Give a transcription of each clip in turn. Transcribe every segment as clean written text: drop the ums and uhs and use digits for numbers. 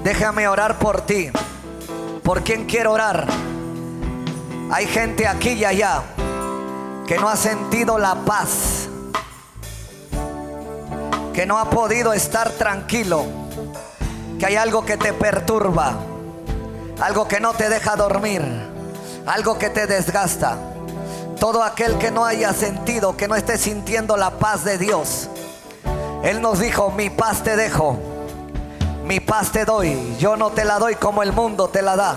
Déjame orar por ti. ¿Por quién quiero orar? Hay gente aquí y allá que no ha sentido la paz, que no ha podido estar tranquilo, que hay algo que te perturba, algo que no te deja dormir, algo que te desgasta. Todo aquel que no haya sentido, que no esté sintiendo la paz de Dios, Él nos dijo: mi paz te dejo, mi paz te doy. Yo no te la doy como el mundo te la da.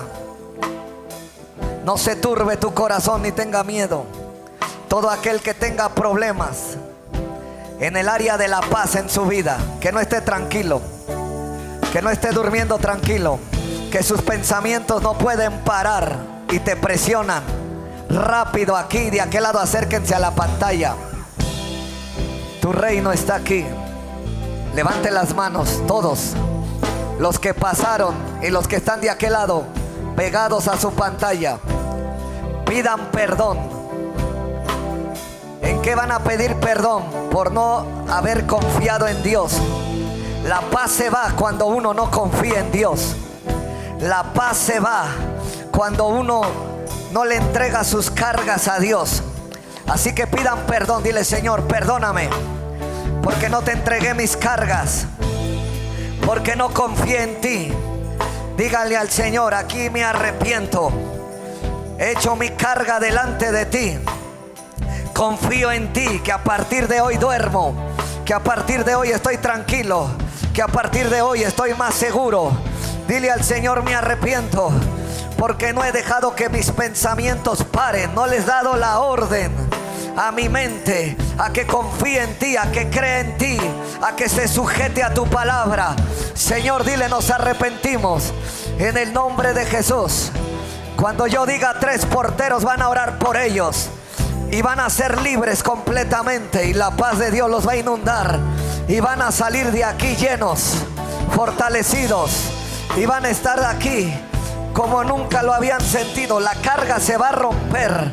No se turbe tu corazón ni tenga miedo. Todo aquel que tenga problemas en el área de la paz en su vida, que no esté tranquilo, que no esté durmiendo tranquilo, que sus pensamientos no pueden parar y te presionan. Rápido, aquí de aquel lado, acérquense a la pantalla. Tu reino está aquí. Levante las manos todos los que pasaron y los que están de aquel lado pegados a su pantalla. Pidan perdón. ¿En qué van a pedir perdón? Por no haber confiado en Dios. La paz se va cuando uno no confía en Dios. La paz se va cuando uno no le entrega sus cargas a Dios. Así que pidan perdón. Dile: Señor, perdóname porque no te entregué mis cargas, porque no confié en ti. Dígale al Señor: aquí me arrepiento. He hecho mi carga delante de ti. Confío en ti, que a partir de hoy duermo, que a partir de hoy estoy tranquilo, que a partir de hoy estoy más seguro. Dile al Señor: me arrepiento porque no he dejado que mis pensamientos paren. No les he dado la orden a mi mente a que confíe en ti, a que cree en ti, a que se sujete a tu palabra. Señor, dile: nos arrepentimos en el nombre de Jesús. Cuando yo diga 3 porteros, van a orar por ellos y van a ser libres completamente, y la paz de Dios los va a inundar y van a salir de aquí llenos, fortalecidos, y van a estar aquí como nunca lo habían sentido. La carga se va a romper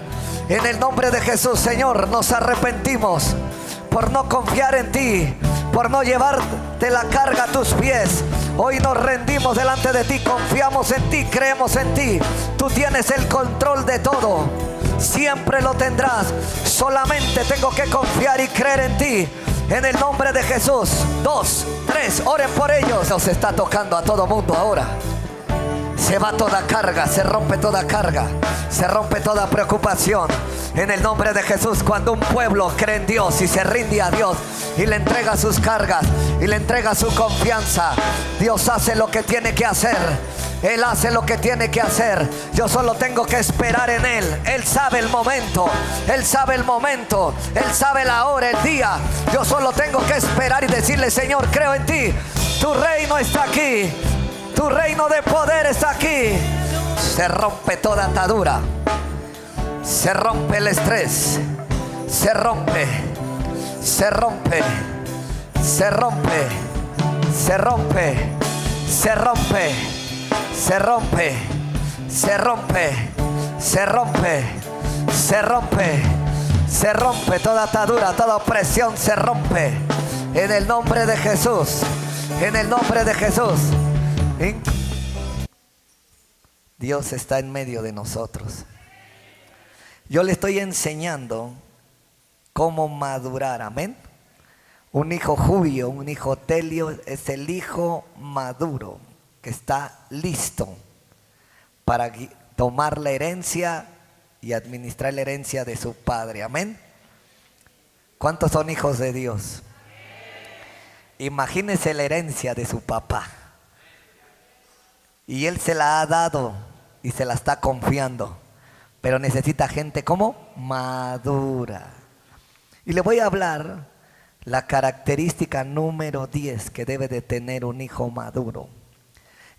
en el nombre de Jesús. Señor, nos arrepentimos por no confiar en ti, por no llevarte la carga a tus pies. Hoy nos rendimos delante de ti, confiamos en ti, creemos en ti. Tú tienes el control de todo, siempre lo tendrás. Solamente tengo que confiar y creer en ti. En el nombre de Jesús. 2, 3, oren por ellos. Nos está tocando a todo mundo ahora. Se va toda carga, se rompe toda carga, se rompe toda preocupación. En el nombre de Jesús, cuando un pueblo cree en Dios y se rinde a Dios y le entrega sus cargas y le entrega su confianza, Dios hace lo que tiene que hacer. Él hace lo que tiene que hacer. Yo solo tengo que esperar en Él. Él sabe el momento. Él sabe el momento. Él sabe la hora, el día. Yo solo tengo que esperar y decirle: Señor, creo en ti. Tu reino está aquí. Tu reino de poder está aquí. Se rompe toda atadura. Se rompe el estrés. Se rompe. Se rompe. Se rompe. Se rompe. Se rompe. Se rompe. Se rompe. Se rompe. Se rompe. Se rompe toda atadura, toda opresión se rompe. En el nombre de Jesús. En el nombre de Jesús. Dios está en medio de nosotros. Yo le estoy enseñando cómo madurar, amén. Un hijo Jubio, un hijo Telio es el hijo maduro que está listo para tomar la herencia y administrar la herencia de su padre, amén. ¿Cuántos son hijos de Dios? Imagínense la herencia de su papá. Y él se la ha dado y se la está confiando. Pero necesita gente como madura. Y le voy a hablar la característica número 10 que debe de tener un hijo maduro.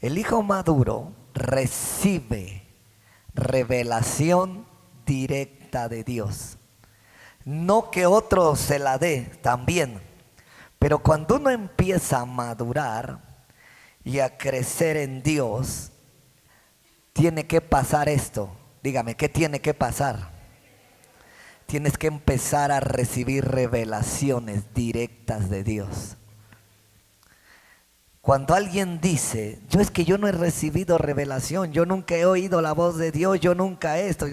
El hijo maduro recibe revelación directa de Dios. No que otro se la dé también. Pero cuando uno empieza a madurar y a crecer en Dios, tiene que pasar esto. Dígame, ¿qué tiene que pasar? Tienes que empezar a recibir revelaciones directas de Dios. Cuando alguien dice, es que yo no he recibido revelación, yo nunca he oído la voz de Dios, yo nunca esto,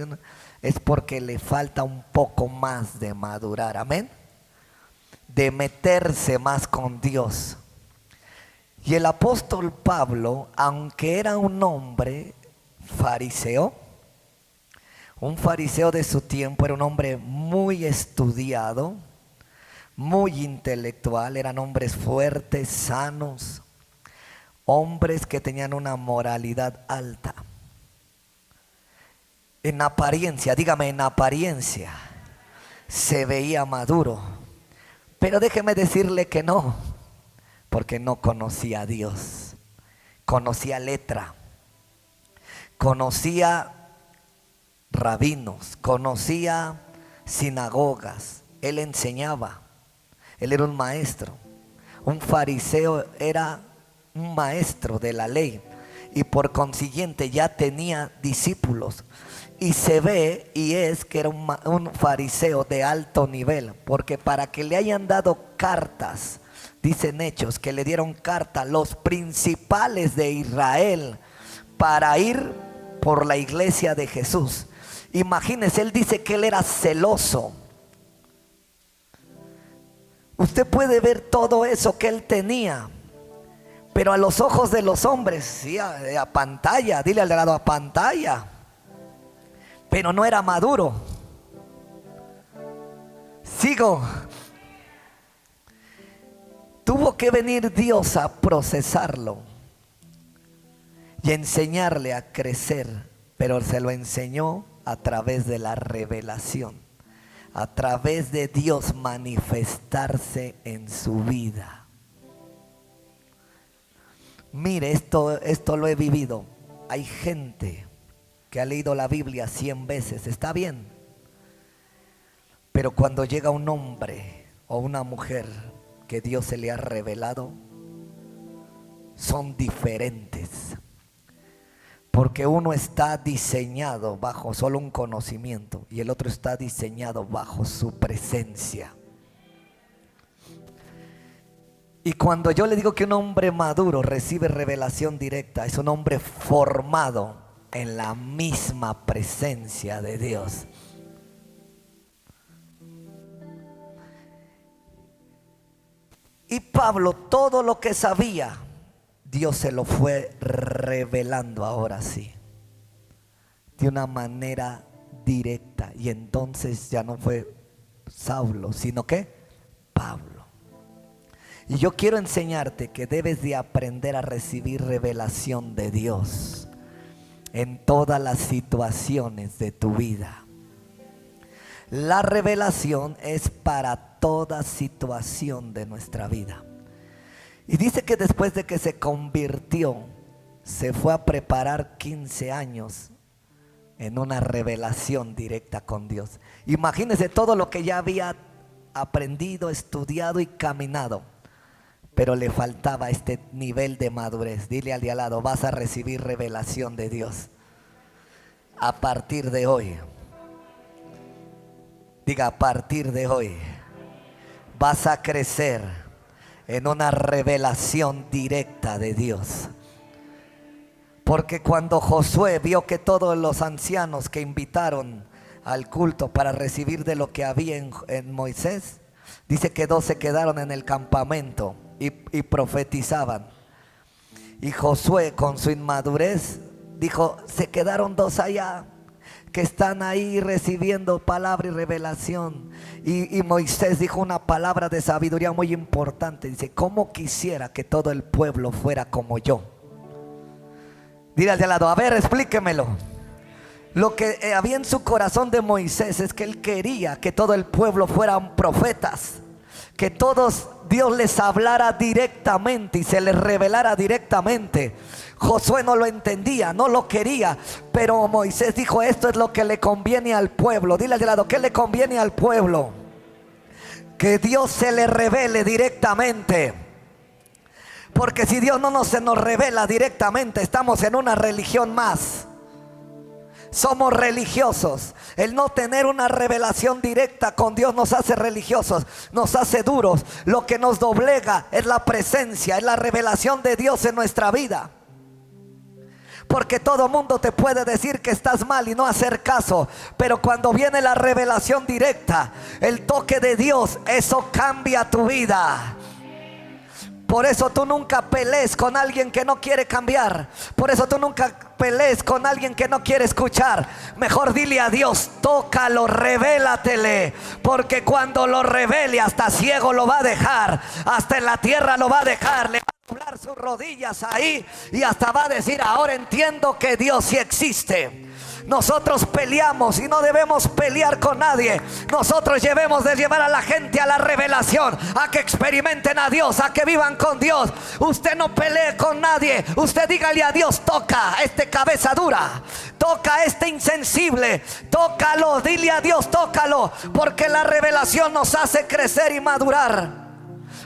es porque le falta un poco más de madurar, amén, de meterse más con Dios. Y el apóstol Pablo, aunque era un hombre fariseo, un fariseo de su tiempo, era un hombre muy estudiado, muy intelectual, eran hombres fuertes, sanos, hombres que tenían una moralidad alta. En apariencia, dígame, en apariencia se veía maduro, pero déjeme decirle que no, porque no conocía a Dios, conocía letra, conocía rabinos, conocía sinagogas, él enseñaba, él era un maestro. Un fariseo era un maestro de la ley y por consiguiente ya tenía discípulos. Y se ve y es que era un fariseo de alto nivel, porque para que le hayan dado cartas, dicen Hechos, que le dieron carta los principales de Israel para ir por la iglesia de Jesús. Imagínense, él dice que él era celoso. Usted puede ver todo eso que él tenía, pero a los ojos de los hombres, sí, a pantalla, dile al de lado, a pantalla, pero no era maduro. Sigo. Tuvo que venir Dios a procesarlo y enseñarle a crecer, pero se lo enseñó a través de la revelación, a través de Dios manifestarse en su vida. Mire, esto lo he vivido. Hay gente que ha leído la Biblia 100 veces, está bien, pero cuando llega un hombre o una mujer que Dios se le ha revelado, son diferentes. Porque uno está diseñado bajo solo un conocimiento y el otro está diseñado bajo su presencia. Y cuando yo le digo que un hombre maduro recibe revelación directa, es un hombre formado en la misma presencia de Dios. Y Pablo, todo lo que sabía, Dios se lo fue revelando ahora sí, de una manera directa. Y entonces ya no fue Saulo, sino que Pablo. Y yo quiero enseñarte que debes de aprender a recibir revelación de Dios en todas las situaciones de tu vida. La revelación es para toda situación de nuestra vida. Y dice que después de que se convirtió, se fue a preparar 15 años en una revelación directa con Dios. Imagínense todo lo que ya había aprendido, estudiado y caminado, pero le faltaba este nivel de madurez. Dile al de al lado, vas a recibir revelación de Dios a partir de hoy. Diga, a partir de hoy vas a crecer en una revelación directa de Dios. Porque cuando Josué vio que todos los ancianos que invitaron al culto para recibir de lo que había en Moisés, dice que 2 se quedaron en el campamento y profetizaban. Y Josué, con su inmadurez, dijo, se quedaron 2 allá que están ahí recibiendo palabra y revelación. Y Moisés dijo una palabra de sabiduría muy importante. Dice, ¿cómo quisiera que todo el pueblo fuera como yo? Dile al de al lado, a ver, explíquemelo. Lo que había en su corazón de Moisés es que él quería que todo el pueblo fueran profetas, que todos Dios les hablara directamente y se les revelara directamente. Josué no lo entendía, no lo quería, pero Moisés dijo, esto es lo que le conviene al pueblo. Dile al de lado, ¿qué le conviene al pueblo? Que Dios se le revele directamente. Porque si Dios no se nos revela directamente, estamos en una religión más. somos religiosos. El no tener una revelación directa con Dios nos hace religiosos, nos hace duros. Lo que nos doblega es la presencia, es la revelación de Dios en nuestra vida. Porque todo mundo te puede decir que estás mal y no hacer caso, pero cuando viene la revelación directa, el toque de Dios, eso cambia tu vida. Por eso tú nunca pelees con alguien que no quiere cambiar. Por eso tú nunca pelees con alguien que no quiere escuchar. Mejor dile a Dios, tócalo, revélatele. Porque cuando lo revele, hasta ciego lo va a dejar, hasta en la tierra lo va a dejar. Le va a doblar sus rodillas ahí y hasta va a decir, ahora entiendo que Dios sí existe. Nosotros peleamos y no debemos pelear con nadie. Nosotros debemos de llevar a la gente a la revelación, a que experimenten a Dios, a que vivan con Dios. Usted no pelee con nadie. Usted dígale a Dios, toca a este cabeza dura, toca a este insensible, tócalo, dile a Dios, tócalo. Porque la revelación nos hace crecer y madurar.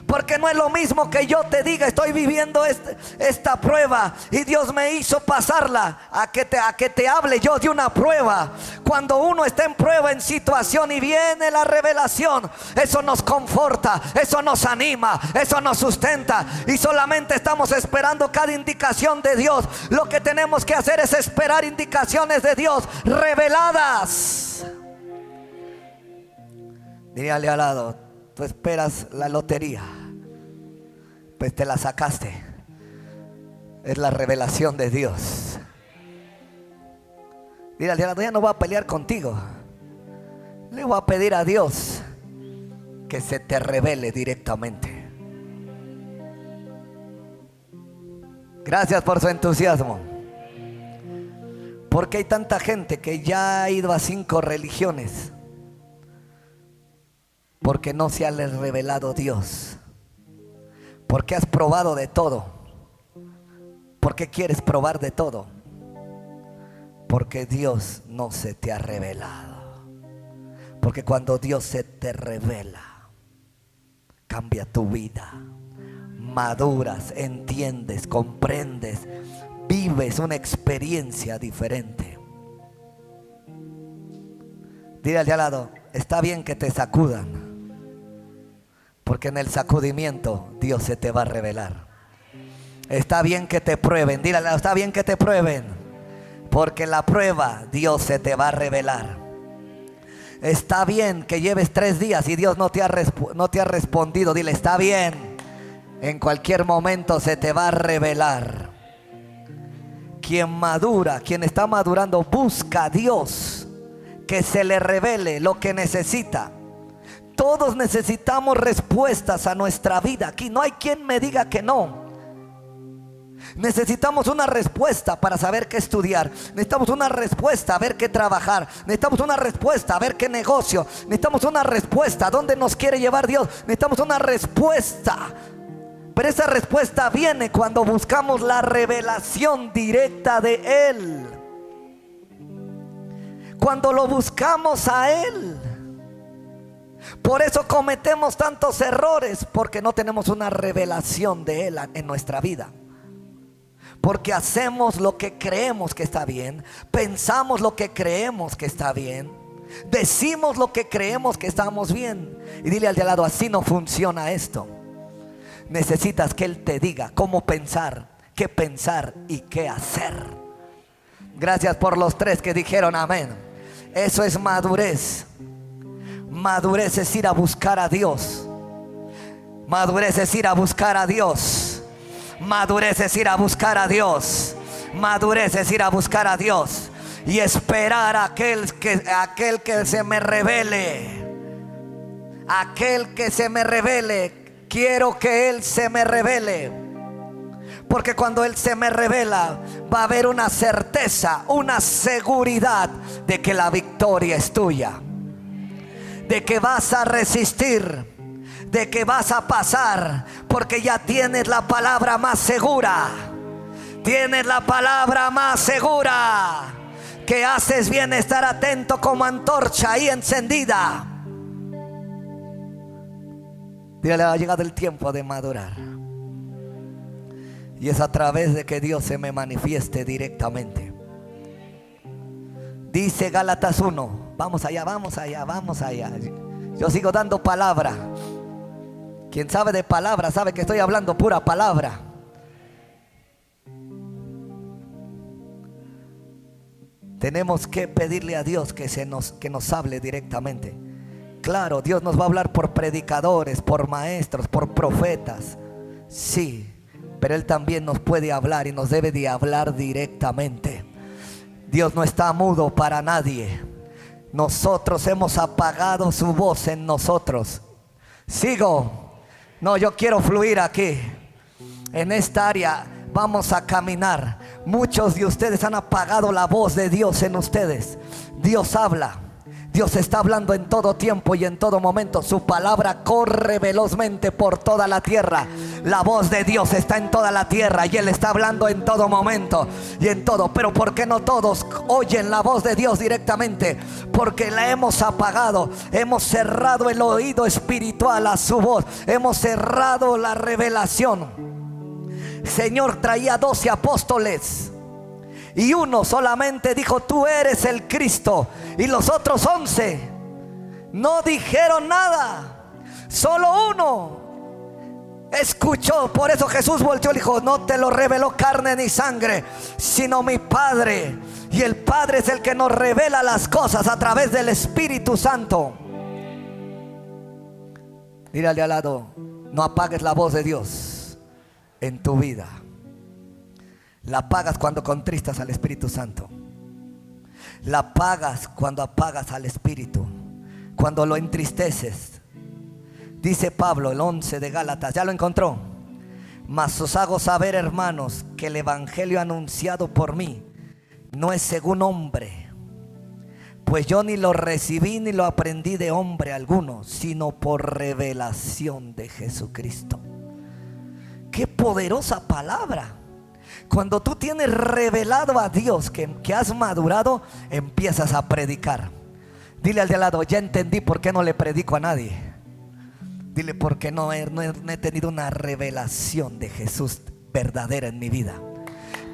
Porque no es lo mismo que yo te diga, estoy viviendo esta prueba y Dios me hizo pasarla, a que te hable yo de una prueba. Cuando uno está en prueba, en situación, y viene la revelación, eso nos conforta, eso nos anima, eso nos sustenta. Y solamente estamos esperando cada indicación de Dios. Lo que tenemos que hacer es esperar indicaciones de Dios reveladas. Dígale al lado, tú esperas la lotería, pues te la sacaste. Es la revelación de Dios. Dígale, ya no voy a pelear contigo. Le voy a pedir a Dios que se te revele directamente. Gracias por su entusiasmo. Porque hay tanta gente que ya ha ido a 5 religiones porque no se ha revelado Dios. Porque has probado de todo. ¿Por qué quieres probar de todo? Porque Dios no se te ha revelado. Porque cuando Dios se te revela, cambia tu vida. Maduras, entiendes, comprendes, vives una experiencia diferente. Dile al de al lado, está bien que te sacudan, porque en el sacudimiento Dios se te va a revelar. Está bien que te prueben, dile, está bien que te prueben, porque en la prueba Dios se te va a revelar. Está bien que lleves 3 días y Dios no te ha respondido, dile, está bien, en cualquier momento se te va a revelar. Quien madura, quien está madurando, busca a Dios que se le revele lo que necesita. Todos necesitamos respuestas a nuestra vida. Aquí no hay quien me diga que no. Necesitamos una respuesta para saber qué estudiar. Necesitamos una respuesta a ver qué trabajar. Necesitamos una respuesta a ver qué negocio. Necesitamos una respuesta a dónde nos quiere llevar Dios. Necesitamos una respuesta. Pero esa respuesta viene cuando buscamos la revelación directa de Él. Cuando lo buscamos a Él. Por eso cometemos tantos errores, porque no tenemos una revelación de Él en nuestra vida. Porque hacemos lo que creemos que está bien, pensamos lo que creemos que está bien, decimos lo que creemos que estamos bien. Y dile al de al lado, así no funciona esto. Necesitas que Él te diga cómo pensar, qué pensar y qué hacer. Gracias por los 3 que dijeron amén. Eso es madurez. Madurez es ir a buscar a Dios. Madurez es ir a buscar a Dios. Madurez es ir a buscar a Dios. Madurez es ir a buscar a Dios y esperar a aquel que se me revele. Aquel que se me revele. Quiero que Él se me revele. Porque cuando Él se me revela, va a haber una certeza, una seguridad de que la victoria es tuya. De que vas a resistir, de que vas a pasar, porque ya tienes la palabra más segura. Tienes la palabra más segura. Que haces bien estar atento como antorcha ahí encendida. Dígale, ha llegado el tiempo de madurar. Y es a través de que Dios se me manifieste directamente. Dice Gálatas 1. Vamos allá, vamos allá, vamos allá. Yo sigo dando palabra. Quien sabe de palabra sabe que estoy hablando pura palabra. Tenemos que pedirle a Dios que nos hable directamente. Claro, Dios nos va a hablar por predicadores, por maestros, por profetas. Sí, pero Él también nos puede hablar y nos debe de hablar directamente. Dios no está mudo para nadie. Nosotros hemos apagado su voz en nosotros. Sigo. No, yo quiero fluir aquí. En esta área vamos a caminar. Muchos de ustedes han apagado la voz de Dios en ustedes. Dios habla. Dios está hablando en todo tiempo y en todo momento. Su palabra corre velozmente por toda la tierra. La voz de Dios está en toda la tierra y Él está hablando en todo momento y en todo. Pero ¿por qué no todos oyen la voz de Dios directamente? Porque la hemos apagado. Hemos cerrado el oído espiritual a su voz. Hemos cerrado la revelación. Señor traía 12 apóstoles y uno solamente dijo: tú eres el Cristo. Y los otros 11 no dijeron nada. Solo uno escuchó. Por eso Jesús volteó y dijo: no te lo reveló carne ni sangre, sino mi Padre. Y el Padre es el que nos revela las cosas a través del Espíritu Santo. Dile al lado: no apagues la voz de Dios en tu vida. La apagas cuando contristas al Espíritu Santo. La apagas cuando apagas al Espíritu, cuando lo entristeces. Dice Pablo, el 11 de Gálatas, ¿ya lo encontró? Mas os hago saber, hermanos, que el evangelio anunciado por mí no es según hombre, pues yo ni lo recibí ni lo aprendí de hombre alguno, sino por revelación de Jesucristo. ¡Qué poderosa palabra! Cuando tú tienes revelado a Dios que has madurado, empiezas a predicar. Dile al de al lado: ya entendí por qué no le predico a nadie. Dile: porque no he tenido una revelación de Jesús verdadera en mi vida.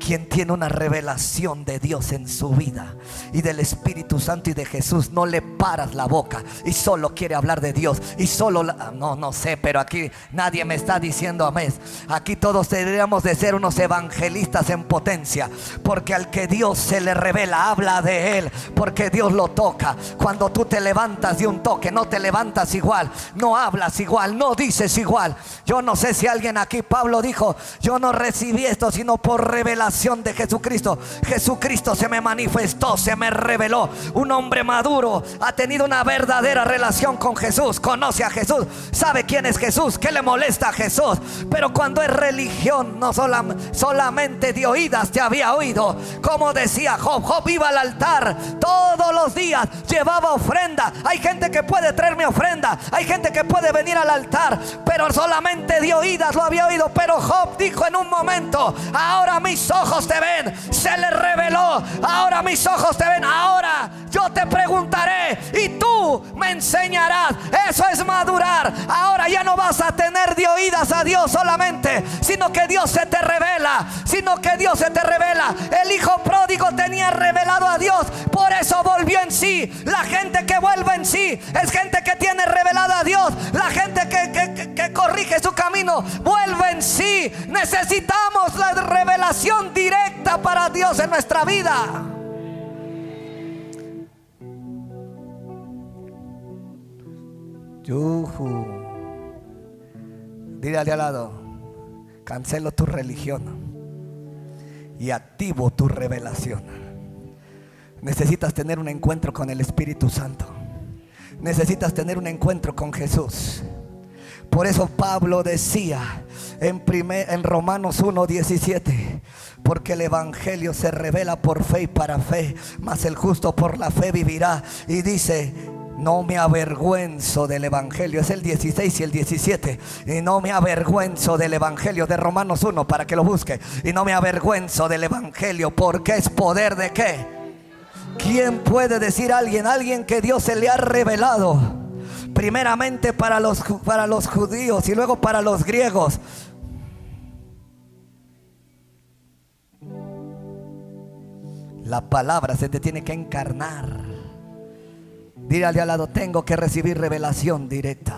Quien tiene una revelación de Dios en su vida y del Espíritu Santo y de Jesús, no le paras la boca y solo quiere hablar de Dios y solo no sé, pero aquí nadie me está diciendo amén. Aquí todos deberíamos de ser unos evangelistas en potencia, porque al que Dios se le revela, habla de Él, porque Dios lo toca. Cuando tú te levantas de un toque, no te levantas igual, no hablas igual, no dices igual. Yo no sé si alguien aquí, Pablo dijo: yo no recibí esto sino por revelación de Jesucristo. Jesucristo se me manifestó, se me reveló. Un hombre maduro ha tenido una verdadera relación con Jesús, conoce a Jesús, sabe quién es Jesús, qué le molesta a Jesús. Pero cuando es religión, no solamente de oídas te había oído. Como decía Job, Job iba al altar todos los días, llevaba ofrenda. Hay gente que puede traerme ofrenda, hay gente que puede venir al altar, pero solamente de oídas lo había oído. Pero Job dijo en un momento: ahora mis ojos te ven. Se le reveló: ahora mis ojos te ven. Ahora yo te preguntaré y tú me enseñarás. Eso es madurar. Ahora ya no vas a tener de oídas a Dios solamente, sino que Dios se te revela. El hijo pródigo tenía revelado a Dios, por eso volvió en sí. La gente que vuelve en sí es gente que tiene revelado a Dios. La gente que corrige su camino vuelve en sí. Necesitamos la revelación directa para Dios en nuestra vida. Dile al lado: cancelo tu religión y activo tu revelación. Necesitas tener un encuentro con el Espíritu Santo. Necesitas tener un encuentro con Jesús. Por eso Pablo decía en Romanos 1:17: porque el evangelio se revela por fe y para fe, mas el justo por la fe vivirá. Y dice: no me avergüenzo del evangelio. Es el 16 y el 17. Y no me avergüenzo del evangelio de Romanos 1, para que lo busque. Y no me avergüenzo del evangelio, porque es poder de ¿qué? ¿Quién puede decir alguien que Dios se le ha revelado? Primeramente para los judíos y luego para los griegos. La palabra se te tiene que encarnar. Dígale al lado, tengo que recibir revelación directa.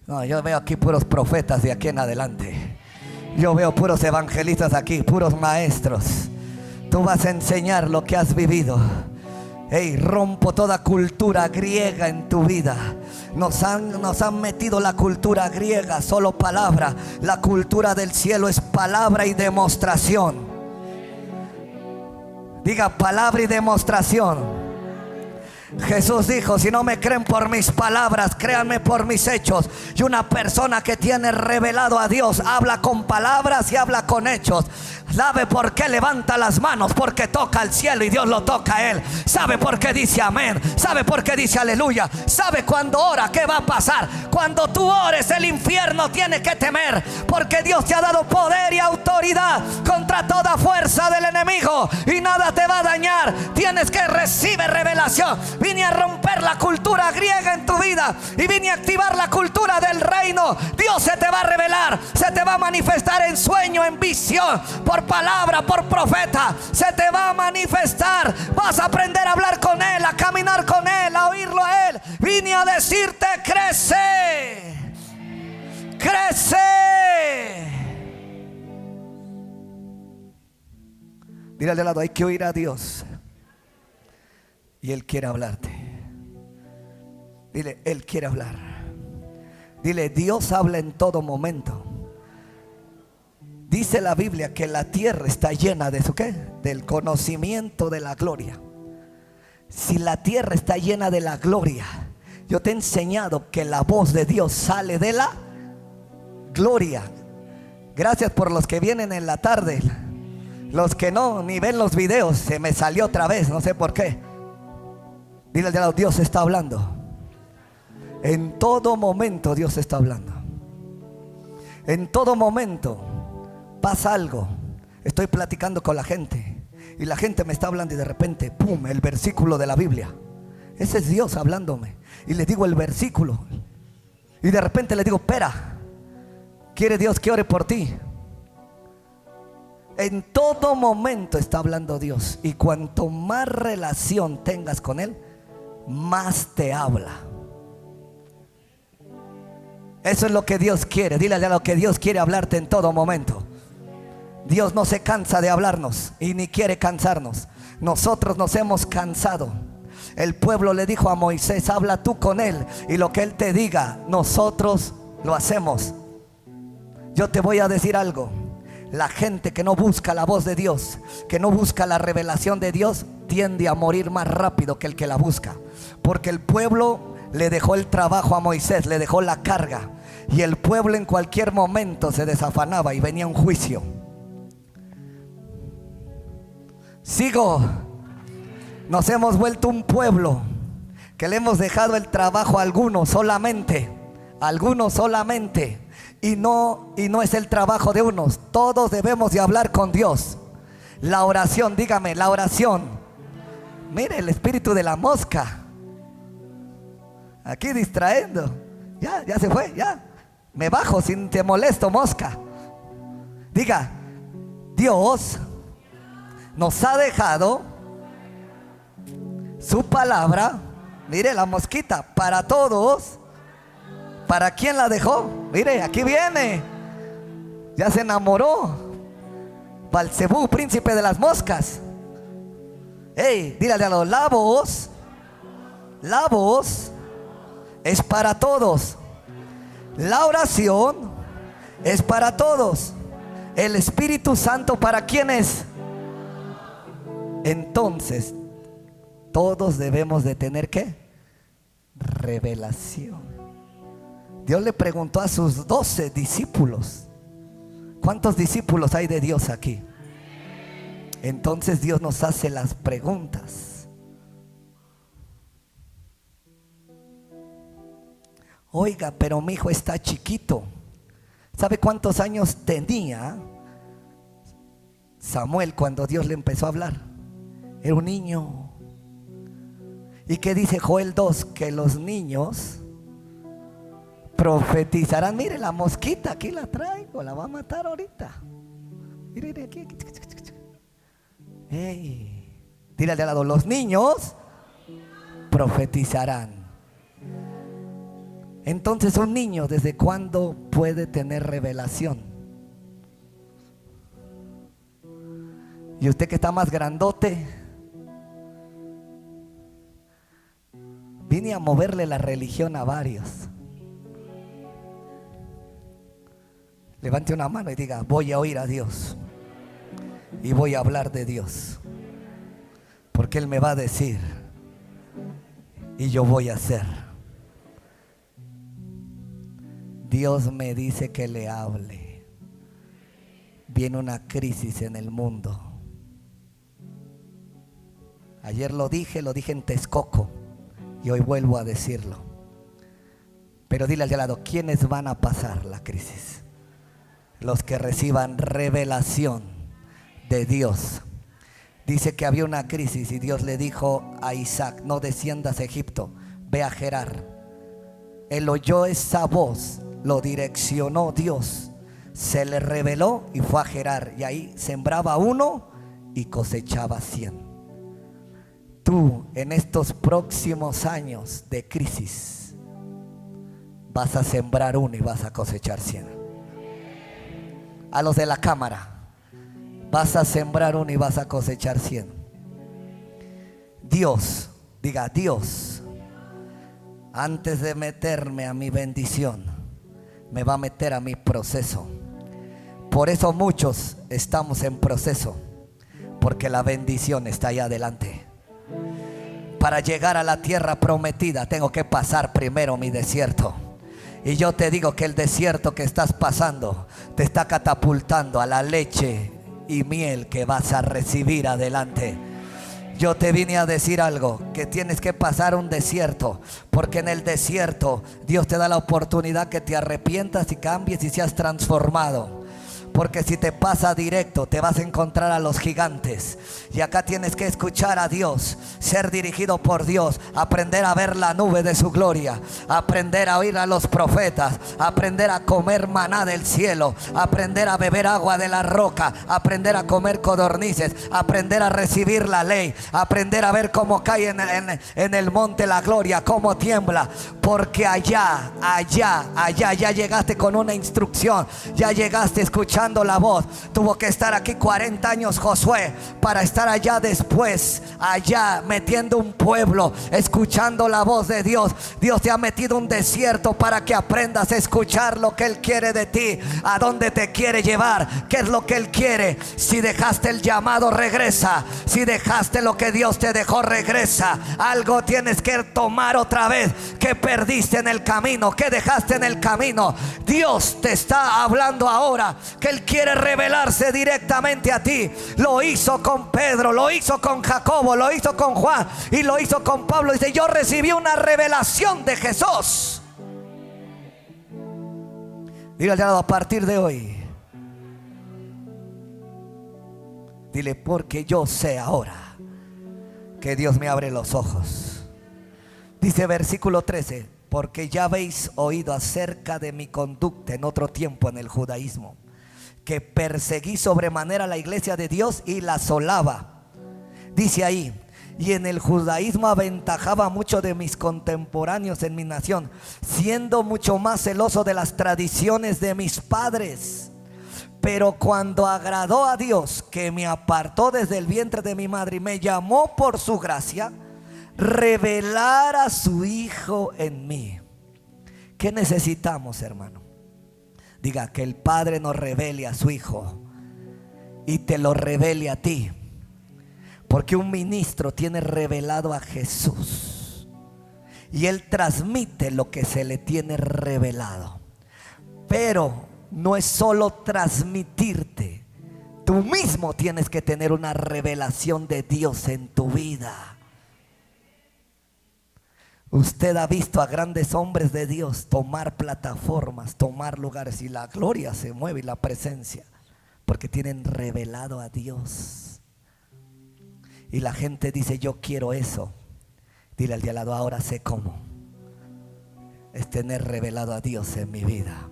No, yo veo aquí puros profetas de aquí en adelante. Yo veo puros evangelistas aquí, puros maestros. Tú vas a enseñar lo que has vivido. Hey, rompo toda cultura griega en tu vida. Nos han metido la cultura griega, solo palabra. La cultura del cielo es palabra y demostración. Diga, palabra y demostración. Jesús dijo, si no me creen por mis palabras, créanme por mis hechos. Y una persona que tiene revelado a Dios habla con palabras y habla con hechos. ¿Sabe por qué levanta las manos? Porque toca al cielo y Dios lo toca a él. ¿Sabe por qué dice amén? ¿Sabe por qué dice aleluya? ¿Sabe cuando ora qué va a pasar? Cuando tú ores, el infierno tiene que temer, porque Dios te ha dado poder y autoridad contra toda fuerza del enemigo, y nada te va a dañar. Tienes que recibir revelación. Vine a romper la cultura griega en tu vida y vine a activar la cultura del reino. Dios se te va a revelar, se te va a manifestar en sueño, en visión, por palabra, por profeta. Se te va a manifestar. Vas a aprender a hablar con Él, a caminar con Él, a oírlo a Él. Vine a decirte, crece, crece. Dile al de lado, hay que oír a Dios. Y Él quiere hablarte. Dile, Él quiere hablar. Dile, Dios habla en todo momento. Dice la Biblia que la tierra está llena de su ¿qué? Del conocimiento de la gloria. Si la tierra está llena de la gloria, yo te he enseñado que la voz de Dios sale de la gloria. Gracias por los que vienen en la tarde. Los que no, ni ven los videos, se me salió otra vez, no sé por qué. Dile al de lado, Dios está hablando. En todo momento Dios está hablando. En todo momento pasa algo. Estoy platicando con la gente y la gente me está hablando y de repente, pum, el versículo de la Biblia. Ese es Dios hablándome. Y le digo el versículo. Y de repente le digo, espera, quiere Dios que ore por ti. En todo momento está hablando Dios. Y cuanto más relación tengas con Él, más te habla. Eso es lo que Dios quiere. Dile a lo que Dios quiere hablarte en todo momento. Dios no se cansa de hablarnos y ni quiere cansarnos. Nosotros nos hemos cansado. El pueblo le dijo a Moisés, habla tú con Él y lo que Él te diga, nosotros lo hacemos. Yo te voy a decir algo. La gente que no busca la voz de Dios, que no busca la revelación de Dios, tiende a morir más rápido que el que la busca. Porque el pueblo le dejó el trabajo a Moisés, le dejó la carga. Y el pueblo en cualquier momento se desafanaba y venía un juicio. Sigo. Nos hemos vuelto un pueblo que le hemos dejado el trabajo a algunos solamente. Y no es el trabajo de unos. Todos debemos de hablar con Dios. La oración, dígame, la oración. Mire el espíritu de la mosca. Aquí distrayendo. Ya se fue, ya. Me bajo sin te molesto, mosca. Diga, Dios nos ha dejado su palabra. Mire la mosquita, para todos. ¿Para quién la dejó? Mire, aquí viene. Ya se enamoró. Balcebú, príncipe de las moscas. Hey, dígale a los labos. La voz es para todos. La oración es para todos. El Espíritu Santo, ¿para quién es? Entonces, todos debemos de tener ¿qué? Revelación. Dios le preguntó a sus 12 discípulos. ¿Cuántos discípulos hay de Dios aquí? Entonces Dios nos hace las preguntas. Oiga, pero mi hijo está chiquito. ¿Sabe cuántos años tenía Samuel cuando Dios le empezó a hablar? Era un niño. ¿Y qué dice Joel 2? Que los niños profetizarán. Mire la mosquita, aquí la traigo, la va a matar ahorita. Mire aquí. Hey, dile al de al lado, los niños profetizarán. Entonces, un niño, ¿desde cuándo puede tener revelación? Y usted que está más grandote, vine a moverle la religión a varios. Levante una mano y diga, voy a oír a Dios y voy a hablar de Dios, porque Él me va a decir y yo voy a hacer. Dios me dice que le hable. Viene una crisis en el mundo. Ayer lo dije en Texcoco y hoy vuelvo a decirlo. Pero dile al de al lado, ¿quiénes van a pasar la crisis? Los que reciban revelación de Dios. Dice que había una crisis y Dios le dijo a Isaac, no desciendas a Egipto, ve a Gerar. Él oyó esa voz, lo direccionó Dios, se le reveló y fue a Gerar, y ahí sembraba 1 y cosechaba 100. Tú en estos próximos años de crisis vas a sembrar 1 y vas a cosechar 100. A los de la cámara, vas a sembrar 1 y vas a cosechar 100. Dios, diga Dios, antes de meterme a mi bendición, me va a meter a mi proceso. Por eso muchos estamos en proceso, porque la bendición está allá adelante. Para llegar a la tierra prometida tengo que pasar primero mi desierto. Y yo te digo que el desierto que estás pasando te está catapultando a la leche y miel que vas a recibir adelante. Yo te vine a decir algo, que tienes que pasar un desierto, porque en el desierto Dios te da la oportunidad que te arrepientas y cambies y seas transformado. Porque si te pasa directo te vas a encontrar a los gigantes. Y acá tienes que escuchar a Dios, ser dirigido por Dios, aprender a ver la nube de su gloria, aprender a oír a los profetas, aprender a comer maná del cielo, aprender a beber agua de la roca, aprender a comer codornices, aprender a recibir la ley, aprender a ver cómo cae en el monte la gloria, cómo tiembla. Porque allá ya llegaste con una instrucción, ya llegaste escuchando la voz. Tuvo que estar aquí 40 años Josué para estar allá después, allá metiendo un pueblo, escuchando la voz de Dios. Dios te ha metido un desierto para que aprendas a escuchar lo que Él quiere de ti, a dónde te quiere llevar, qué es lo que Él quiere. Si dejaste el llamado, regresa. Si dejaste lo que Dios te dejó, regresa. Algo tienes que tomar otra vez que perdiste en el camino, que dejaste en el camino. Dios te está hablando ahora que Él quiere revelarse directamente a ti. Lo hizo con Pedro, lo hizo con Jacobo, lo hizo con Juan y lo hizo con Pablo. Dice, yo recibí una revelación de Jesús. Dile al lado, a partir de hoy, dile, porque yo sé ahora que Dios me abre los ojos. Dice versículo 13, porque ya habéis oído acerca de mi conducta en otro tiempo en el judaísmo, que perseguí sobremanera la iglesia de Dios y la asolaba. Dice ahí, y en el judaísmo aventajaba mucho de mis contemporáneos en mi nación, siendo mucho más celoso de las tradiciones de mis padres. Pero cuando agradó a Dios, que me apartó desde el vientre de mi madre y me llamó por su gracia, revelar a su Hijo en mí. ¿Qué necesitamos, hermano? Diga, que el Padre nos revele a su Hijo y te lo revele a ti. Porque un ministro tiene revelado a Jesús y él transmite lo que se le tiene revelado. Pero no es solo transmitirte, tú mismo tienes que tener una revelación de Dios en tu vida. Usted ha visto a grandes hombres de Dios tomar plataformas, tomar lugares, y la gloria se mueve y la presencia, porque tienen revelado a Dios. Y la gente dice, yo quiero eso. Dile al de al lado, ahora sé cómo. Es tener revelado a Dios en mi vida.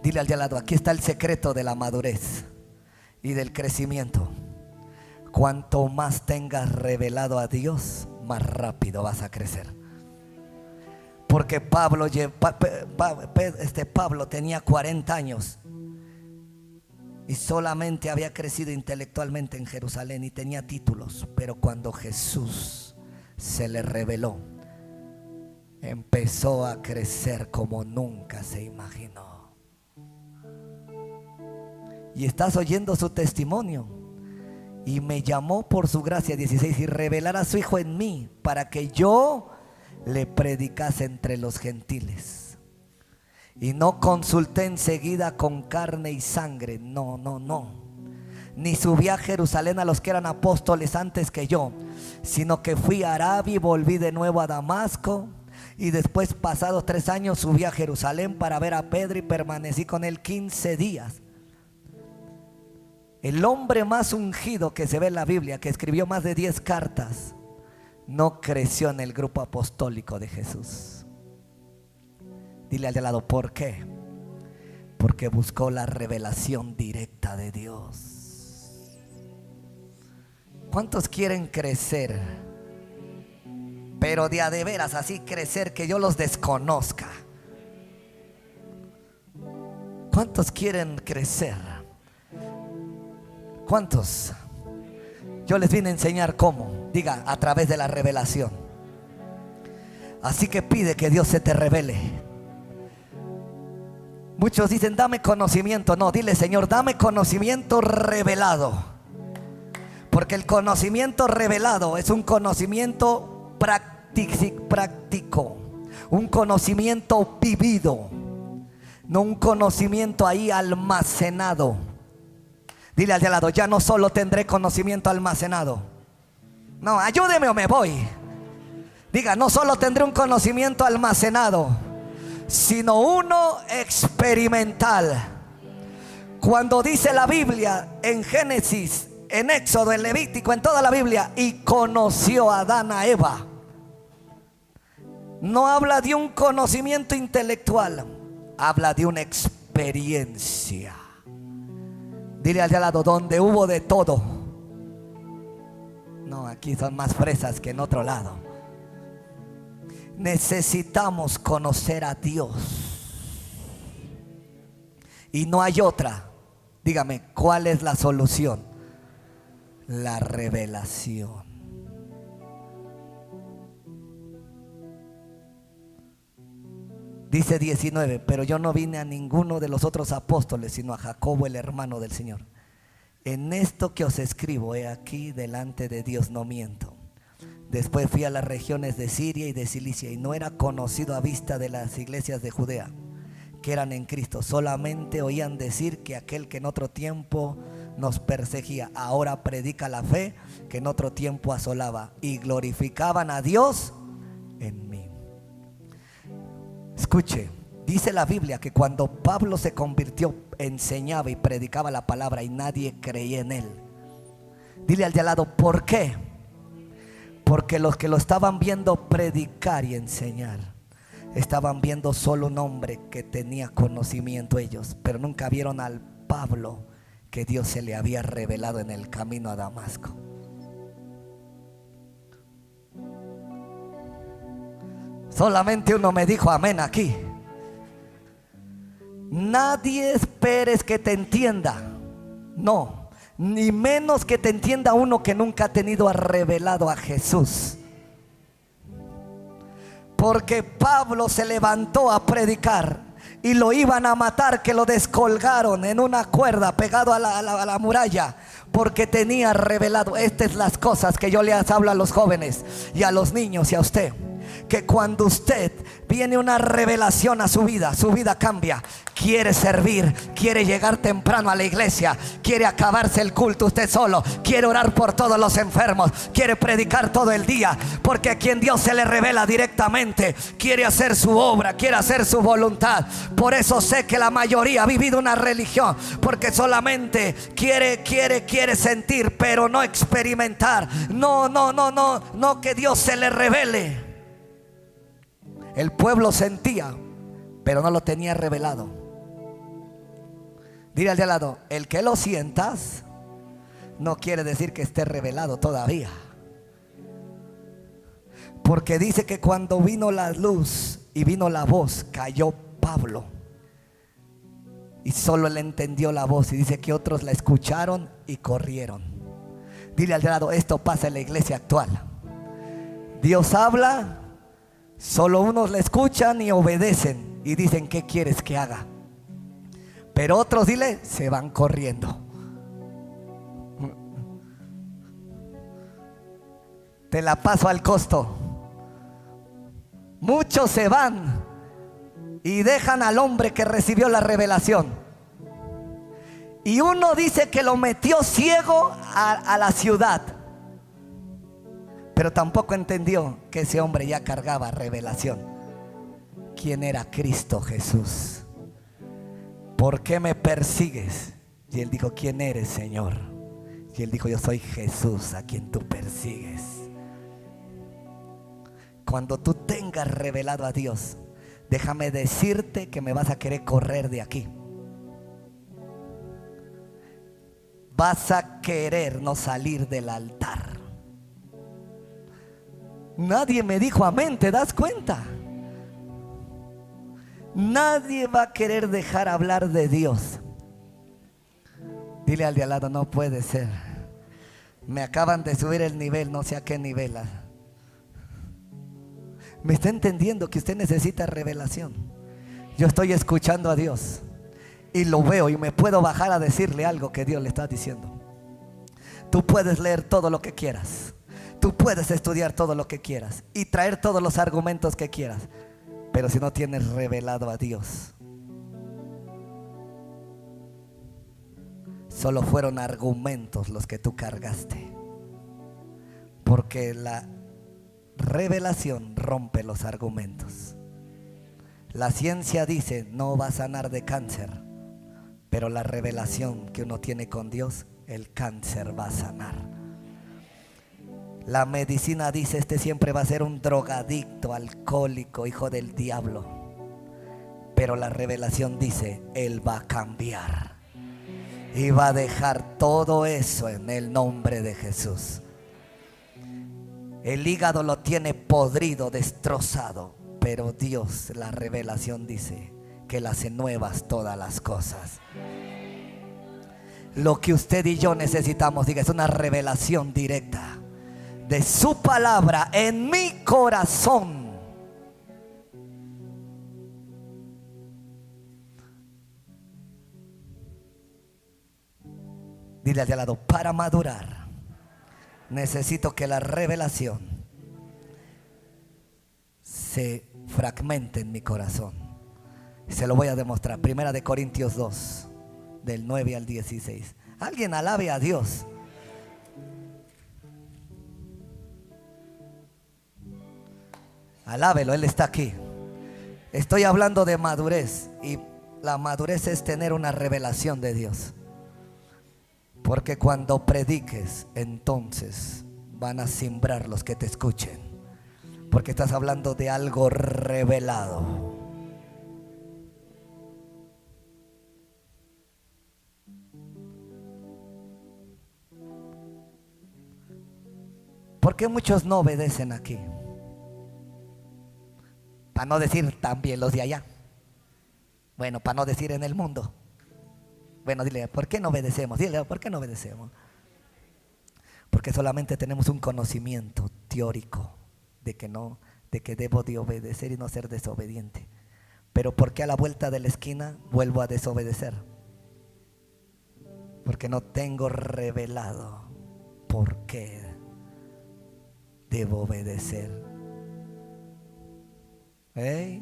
Dile al de al lado, aquí está el secreto de la madurez y del crecimiento. Cuanto más tengas revelado a Dios, más rápido vas a crecer. Porque Pablo tenía 40 años y solamente había crecido intelectualmente en Jerusalén y tenía títulos. Pero cuando Jesús se le reveló, empezó a crecer como nunca se imaginó. Y estás oyendo su testimonio. Y me llamó por su gracia, 16, y revelar a su Hijo en mí, para que yo le predicase entre los gentiles. Y no consulté enseguida con carne y sangre, no, ni subí a Jerusalén a los que eran apóstoles antes que yo, sino que fui a Arabia y volví de nuevo a Damasco. Y después, pasados 3 años, subí a Jerusalén para ver a Pedro y permanecí con él 15 días. El hombre más ungido que se ve en la Biblia, que escribió más de 10 cartas, no creció en el grupo apostólico de Jesús. Dile al de al lado, ¿por qué? Porque buscó la revelación directa de Dios. ¿Cuántos quieren crecer? Pero de a de veras, así crecer que yo los desconozca. ¿Cuántos quieren crecer? ¿Cuántos? Yo les vine a enseñar cómo. Diga, a través de la revelación. Así que pide que Dios se te revele. Muchos dicen, dame conocimiento. No, dile, Señor, dame conocimiento revelado. Porque el conocimiento revelado es un conocimiento práctico, un conocimiento vivido, no un conocimiento ahí almacenado. Dile al de al lado, ya no solo tendré conocimiento almacenado. No, ayúdeme o me voy. Diga, no solo tendré un conocimiento almacenado, sino uno experimental. Cuando dice la Biblia en Génesis, en Éxodo, en Levítico, en toda la Biblia, y conoció a Adán a Eva, no habla de un conocimiento intelectual, habla de una experiencia. Dile al de al lado, donde hubo de todo. No, aquí son más fresas que en otro lado. Necesitamos conocer a Dios. Y no hay otra. Dígame, ¿cuál es la solución? La revelación. Dice 19, pero yo no vine a ninguno de los otros apóstoles, sino a Jacobo, el hermano del Señor. En esto que os escribo, he aquí delante de Dios no miento. Después fui a las regiones de Siria y de Cilicia, y no era conocido a vista de las iglesias de Judea, que eran en Cristo. Solamente oían decir que aquel que en otro tiempo nos perseguía, ahora predica la fe que en otro tiempo asolaba, y glorificaban a Dios en mí. Escuche, dice la Biblia que cuando Pablo se convirtió, enseñaba y predicaba la palabra y nadie creía en él. Dile al de al lado, ¿por qué? Porque los que lo estaban viendo predicar y enseñar, estaban viendo solo un hombre que tenía conocimiento ellos, pero nunca vieron al Pablo que Dios se le había revelado en el camino a Damasco. Solamente uno me dijo amén aquí. Nadie esperes que te entienda. No, ni menos que te entienda uno que nunca ha tenido revelado a Jesús. Porque Pablo se levantó a predicar y lo iban a matar, que lo descolgaron en una cuerda pegado a la muralla, porque tenía revelado. Estas son las cosas que yo les hablo a los jóvenes y a los niños y a usted. Que cuando usted viene una revelación a su vida cambia. Quiere servir, quiere llegar temprano a la iglesia, quiere acabarse el culto usted solo, quiere orar por todos los enfermos, quiere predicar todo el día, porque a quien Dios se le revela directamente quiere hacer su obra, quiere hacer su voluntad. Por eso sé que la mayoría ha vivido una religión, porque solamente quiere sentir, pero no experimentar. No que Dios se le revele. El pueblo sentía, pero no lo tenía revelado. Dile al de al lado, el que lo sientas no quiere decir que esté revelado todavía. Porque dice que cuando vino la luz y vino la voz, cayó Pablo. Y solo él entendió la voz. Y dice que otros la escucharon y corrieron. Dile al lado, esto pasa en la iglesia actual. Dios habla, solo unos le escuchan y obedecen. Y dicen, ¿qué quieres que haga? Pero otros, dile, se van corriendo. Te la paso al costo. Muchos se van y dejan al hombre que recibió la revelación. Y uno dice que lo metió ciego a la ciudad, pero tampoco entendió que ese hombre ya cargaba revelación. ¿Quién era Cristo Jesús? ¿Por qué me persigues? Y él dijo, ¿quién eres, Señor? Y él dijo, yo soy Jesús a quien tú persigues. Cuando tú tengas revelado a Dios, déjame decirte que me vas a querer correr de aquí. Vas a querer no salir del altar. Nadie me dijo amén, ¿te das cuenta? Nadie va a querer dejar hablar de Dios. Dile al de al lado, no puede ser. Me acaban de subir el nivel, no sé a qué nivel. Me está entendiendo que usted necesita revelación. Yo estoy escuchando a Dios y lo veo y me puedo bajar a decirle algo que Dios le está diciendo. Tú puedes leer todo lo que quieras, tú puedes estudiar todo lo que quieras y traer todos los argumentos que quieras, pero si no tienes revelado a Dios, solo fueron argumentos los que tú cargaste. Porque la revelación rompe los argumentos. La ciencia dice no va a sanar de cáncer, pero la revelación que uno tiene con Dios, el cáncer va a sanar. La medicina dice este siempre va a ser un drogadicto, alcohólico, hijo del diablo, pero la revelación dice él va a cambiar y va a dejar todo eso en el nombre de Jesús. El hígado lo tiene podrido, destrozado, pero Dios, la revelación dice que Él hace nuevas todas las cosas. Lo que usted y yo necesitamos, diga, es una revelación directa de su palabra en mi corazón. Dile al de al lado, para madurar necesito que la revelación se fragmente en mi corazón. Se lo voy a demostrar. Primera de Corintios 2, del 9 al 16. Alguien alabe a Dios. Alábelo, Él está aquí. Estoy hablando de madurez, y la madurez es tener una revelación de Dios. Porque cuando prediques, entonces van a simbrar los que te escuchen. Porque estás hablando de algo revelado. ¿Por qué muchos no obedecen aquí? Para no decir también los de allá. Bueno, para no decir en el mundo. Bueno, dile, ¿por qué no obedecemos? Dile, ¿por qué no obedecemos? Porque solamente tenemos un conocimiento teórico de que debo de obedecer y no ser desobediente. Pero ¿por qué a la vuelta de la esquina vuelvo a desobedecer? Porque no tengo revelado por qué debo obedecer. ¿Eh?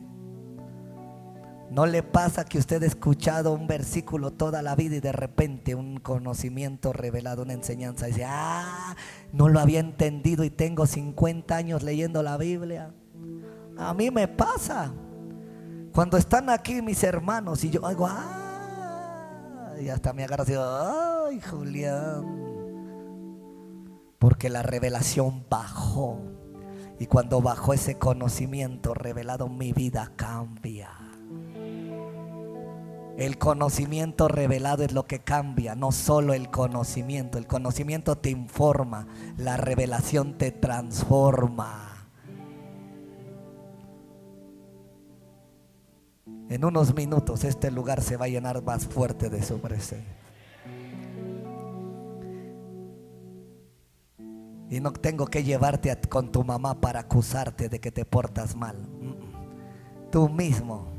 ¿No le pasa que usted ha escuchado un versículo toda la vida y de repente un conocimiento revelado, una enseñanza, y dice, no lo había entendido y tengo 50 años leyendo la Biblia? A mí me pasa. Cuando están aquí mis hermanos y yo hago, y hasta me agarro así, ay, Julián. Porque la revelación bajó. Y cuando bajó ese conocimiento revelado, mi vida cambia. El conocimiento revelado es lo que cambia, no solo el conocimiento. El conocimiento te informa, la revelación te transforma. En unos minutos este lugar se va a llenar más fuerte de su presencia. Y no tengo que llevarte con tu mamá para acusarte de que te portas mal. Tú mismo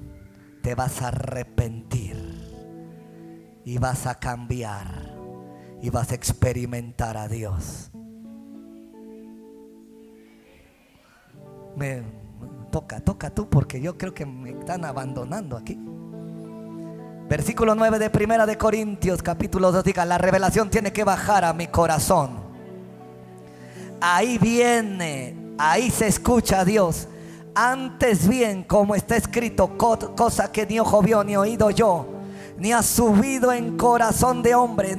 te vas a arrepentir y vas a cambiar y vas a experimentar a Dios. Toca tú, porque yo creo que me están abandonando aquí. Versículo 9 de Primera de Corintios capítulo 2 diga: la revelación tiene que bajar a mi corazón. Ahí viene, ahí se escucha a Dios. Antes bien, como está escrito, cosa que ni ojo vio ni oído yo, ni ha subido en corazón de hombre,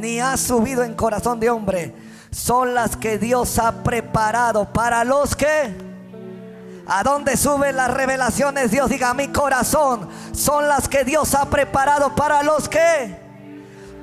son las que Dios ha preparado para los que... ¿A dónde suben las revelaciones? Dios diga: a mi corazón. Son las que Dios ha preparado para los que...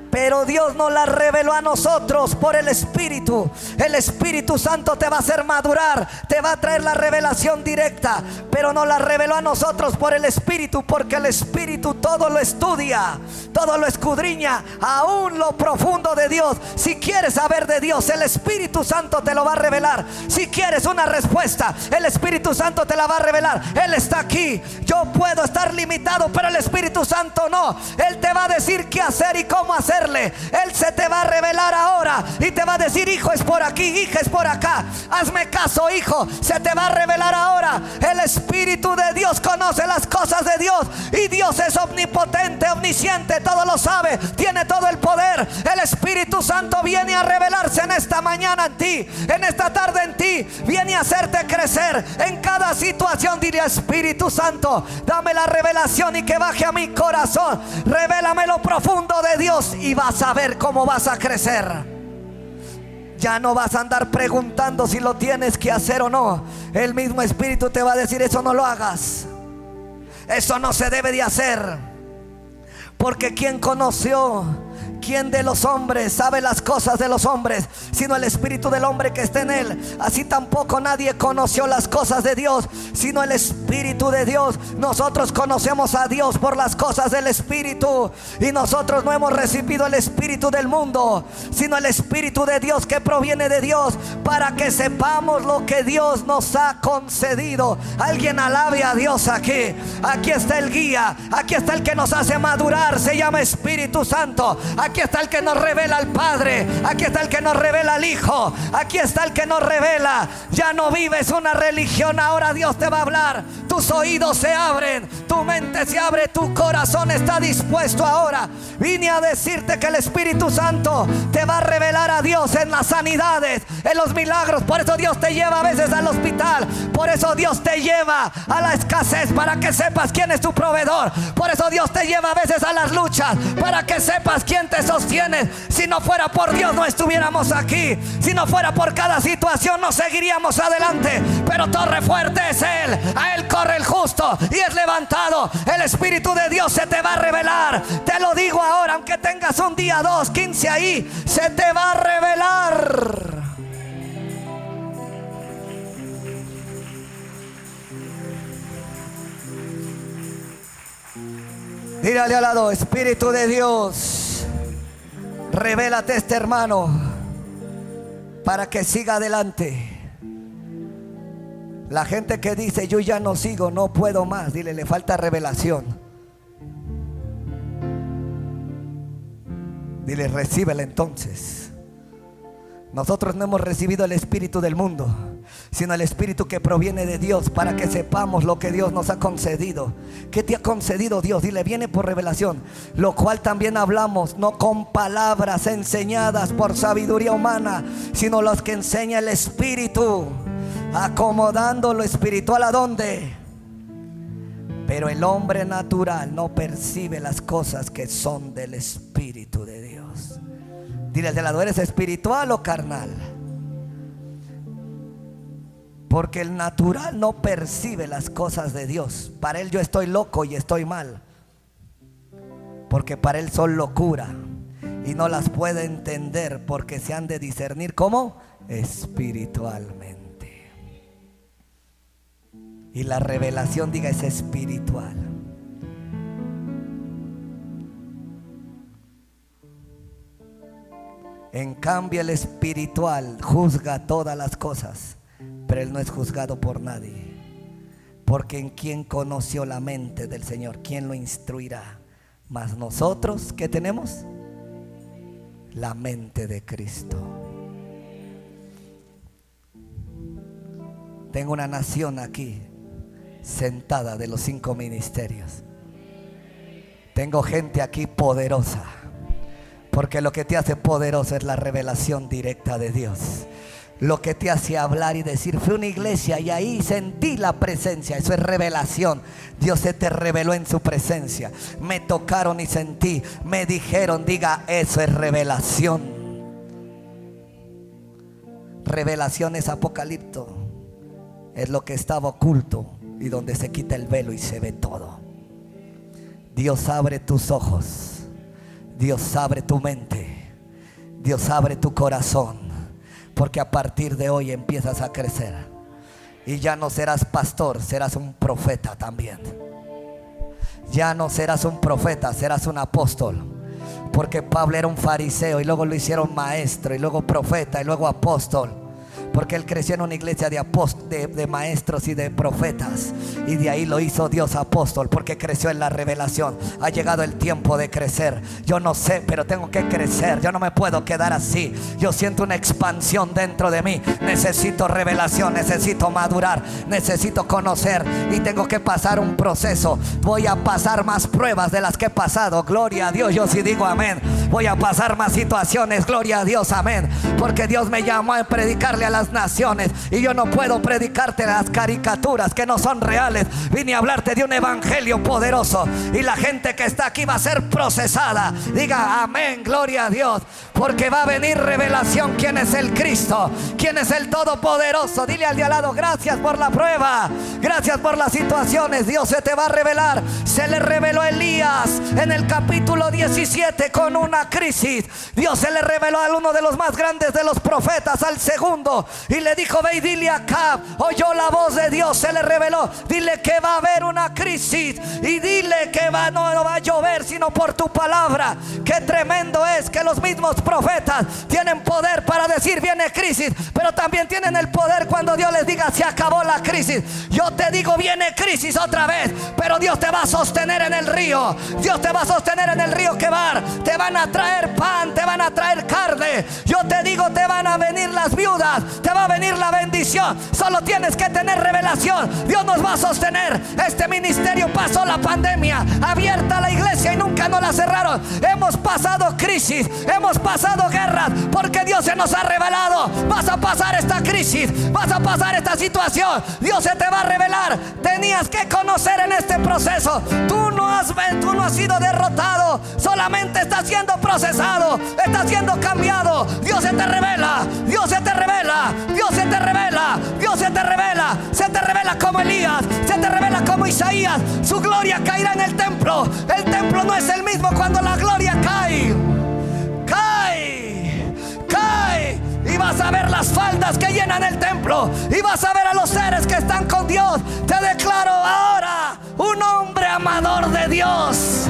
Pero Dios nos las reveló a nosotros por el Espíritu. El Espíritu Santo te va a hacer madurar, te va a traer la revelación directa, pero nos la reveló a nosotros por el Espíritu, porque el Espíritu todo lo estudia, todo lo escudriña, aún lo profundo de Dios. Si quieres saber de Dios, el Espíritu Santo te lo va a revelar. Si quieres una respuesta, el Espíritu Santo te la va a revelar. Él está aquí. Yo puedo estar limitado, pero el Espíritu Santo no. Él te va a decir qué hacer y cómo hacerle. Él se te va a revelar ahora y te va a decir: hijo, es por aquí, hija, es por acá. Hazme caso, hijo. Se te va a revelar ahora. El Espíritu de Dios conoce las cosas de Dios, y Dios es omnipotente, omnisciente, todo lo sabe, tiene todo el poder. El Espíritu Santo viene a revelarse en esta mañana en ti, en esta tarde en ti. Viene a hacerte crecer en cada situación. Dile: Espíritu Santo, dame la revelación y que baje a mi corazón. Revélame lo profundo de Dios y vas a ver cómo vas a crecer. Ya no vas a andar preguntando si lo tienes que hacer o no. El mismo Espíritu te va a decir: eso no lo hagas, eso no se debe de hacer. Porque ¿quién conoció? ¿Quién de los hombres sabe las cosas de los hombres, sino el espíritu del hombre que está en él? Así tampoco nadie conoció las cosas de Dios, sino el Espíritu de Dios. Nosotros conocemos a Dios por las cosas del Espíritu, y nosotros no hemos recibido el espíritu del mundo, sino el Espíritu de Dios que proviene de Dios, para que sepamos lo que Dios nos ha concedido. Alguien alabe a Dios aquí. Aquí está el guía, aquí está el que nos hace madurar, se llama Espíritu Santo. Aquí está el que nos revela al Padre, aquí está el que nos revela al Hijo, aquí está el que nos revela. Ya no vives una religión, ahora Dios te va a hablar. Tus oídos se abren, tu mente se abre, tu corazón está dispuesto ahora. Vine a decirte que el Espíritu Santo te va a revelar a Dios en las sanidades, en los milagros. Por eso Dios te lleva a veces al hospital, por eso Dios te lleva a la escasez, para que sepas quién es tu proveedor. Por eso Dios te lleva a veces a las luchas, para que sepas quién te sostiene. Si no fuera por Dios no estuviéramos aquí. Si no fuera por cada situación no seguiríamos adelante. Pero torre fuerte es Él, a Él corre el justo y es levantado. El Espíritu de Dios se te va a revelar. Te lo digo ahora, aunque tengas un día, 2, 15 ahí, se te va a revelar. Dírale al lado: Espíritu de Dios, revélate a este hermano para que siga adelante. La gente que dice: yo ya no sigo, no puedo más, dile: le falta revelación. Dile: recíbela entonces. Nosotros no hemos recibido el espíritu del mundo, sino el espíritu que proviene de Dios, para que sepamos lo que Dios nos ha concedido. ¿Qué te ha concedido Dios? Dile: viene por revelación, lo cual también hablamos, no con palabras enseñadas por sabiduría humana, sino los que enseña el Espíritu, acomodando lo espiritual a dónde. Pero el hombre natural no percibe las cosas que son del Espíritu de Dios. Dile al de lado: ¿eres espiritual o carnal? Porque el natural no percibe las cosas de Dios. Para él yo estoy loco y estoy mal. porque para él son locura y no las puede entender, porque se han de discernir como espiritualmente. Y la revelación, diga, es espiritual. En cambio el espiritual juzga todas las cosas, pero él no es juzgado por nadie. Porque en quien conoció la mente del Señor, ¿quién lo instruirá? Mas nosotros, ¿qué tenemos? La mente de Cristo. Tengo una nación aquí sentada de los 5 ministerios. Tengo gente aquí poderosa, porque lo que te hace poderoso es la revelación directa de Dios. Lo que te hace hablar y decir, fui a una iglesia y ahí sentí la presencia. Eso es revelación. Dios se te reveló en su presencia. Me tocaron y sentí, me dijeron, diga, eso es revelación. Revelación es apocalipto. Es lo que estaba oculto y donde se quita el velo y se ve todo. Dios abre tus ojos. Dios abre tu mente. Dios abre tu corazón. Porque a partir de hoy empiezas a crecer. Y ya no serás pastor, serás un profeta también. Ya no serás un profeta, serás un apóstol. Porque Pablo era un fariseo y luego lo hicieron maestro y luego profeta y luego apóstol. Porque él creció en una iglesia de maestros y de profetas, y de ahí lo hizo Dios apóstol, porque creció en la revelación. Ha llegado el tiempo de crecer. Yo no sé, pero tengo que crecer. Yo no me puedo quedar así. Yo siento una expansión dentro de mí. Necesito revelación, necesito madurar, necesito conocer, y tengo que pasar un proceso. Voy a pasar más pruebas de las que he pasado. Gloria a Dios. Yo sí digo amén. Voy a pasar más situaciones. Gloria a Dios, amén. Porque Dios me llamó a predicarle a las naciones, y yo no puedo predicarte las caricaturas que no son reales. Vine a hablarte de un evangelio poderoso, y la gente que está aquí va a ser procesada. Diga amén, gloria a Dios, porque va a venir revelación. ¿Quién es el Cristo? ¿Quién es el Todopoderoso? Dile al de al lado, gracias por la prueba, gracias por las situaciones. Dios se te va a revelar. Se le reveló a Elías en el capítulo 17 con una crisis. Dios se le reveló a uno de los más grandes de los profetas, al segundo, y le dijo, ve y dile a Acab. Oyó la voz de Dios, se le reveló. Dile que va a haber una crisis, y dile que no va a llover sino por tu palabra. Qué tremendo es que los mismos profetas tienen poder para decir viene crisis, pero también tienen el poder cuando Dios les diga se acabó la crisis. Yo te digo, viene crisis otra vez, pero Dios te va a sostener en el río. Dios te va a sostener en el río Quebar. Te van a traer pan, te van a traer carne. Yo te digo, te van a venir las viudas, te va a venir la bendición. Solo tienes que tener revelación. Dios nos va a sostener. Este ministerio pasó la pandemia, abierta la iglesia, y nunca nos la cerraron. Hemos pasado crisis, hemos pasado guerras, porque Dios se nos ha revelado. Vas a pasar esta crisis, vas a pasar esta situación. Dios se te va a revelar. Tenías que conocer en este proceso. Tú no has sido derrotado, solamente estás siendo procesado, estás siendo cambiado. Dios se te revela, Dios se te revela, Dios se te revela, Dios se te revela. Se te revela como Elías, se te revela como Isaías. Su gloria caerá en el templo. El templo no es el mismo cuando la gloria cae. Cae. Y vas a ver las faldas que llenan el templo, y vas a ver a los seres que están con Dios. Te declaro ahora un hombre amador de Dios,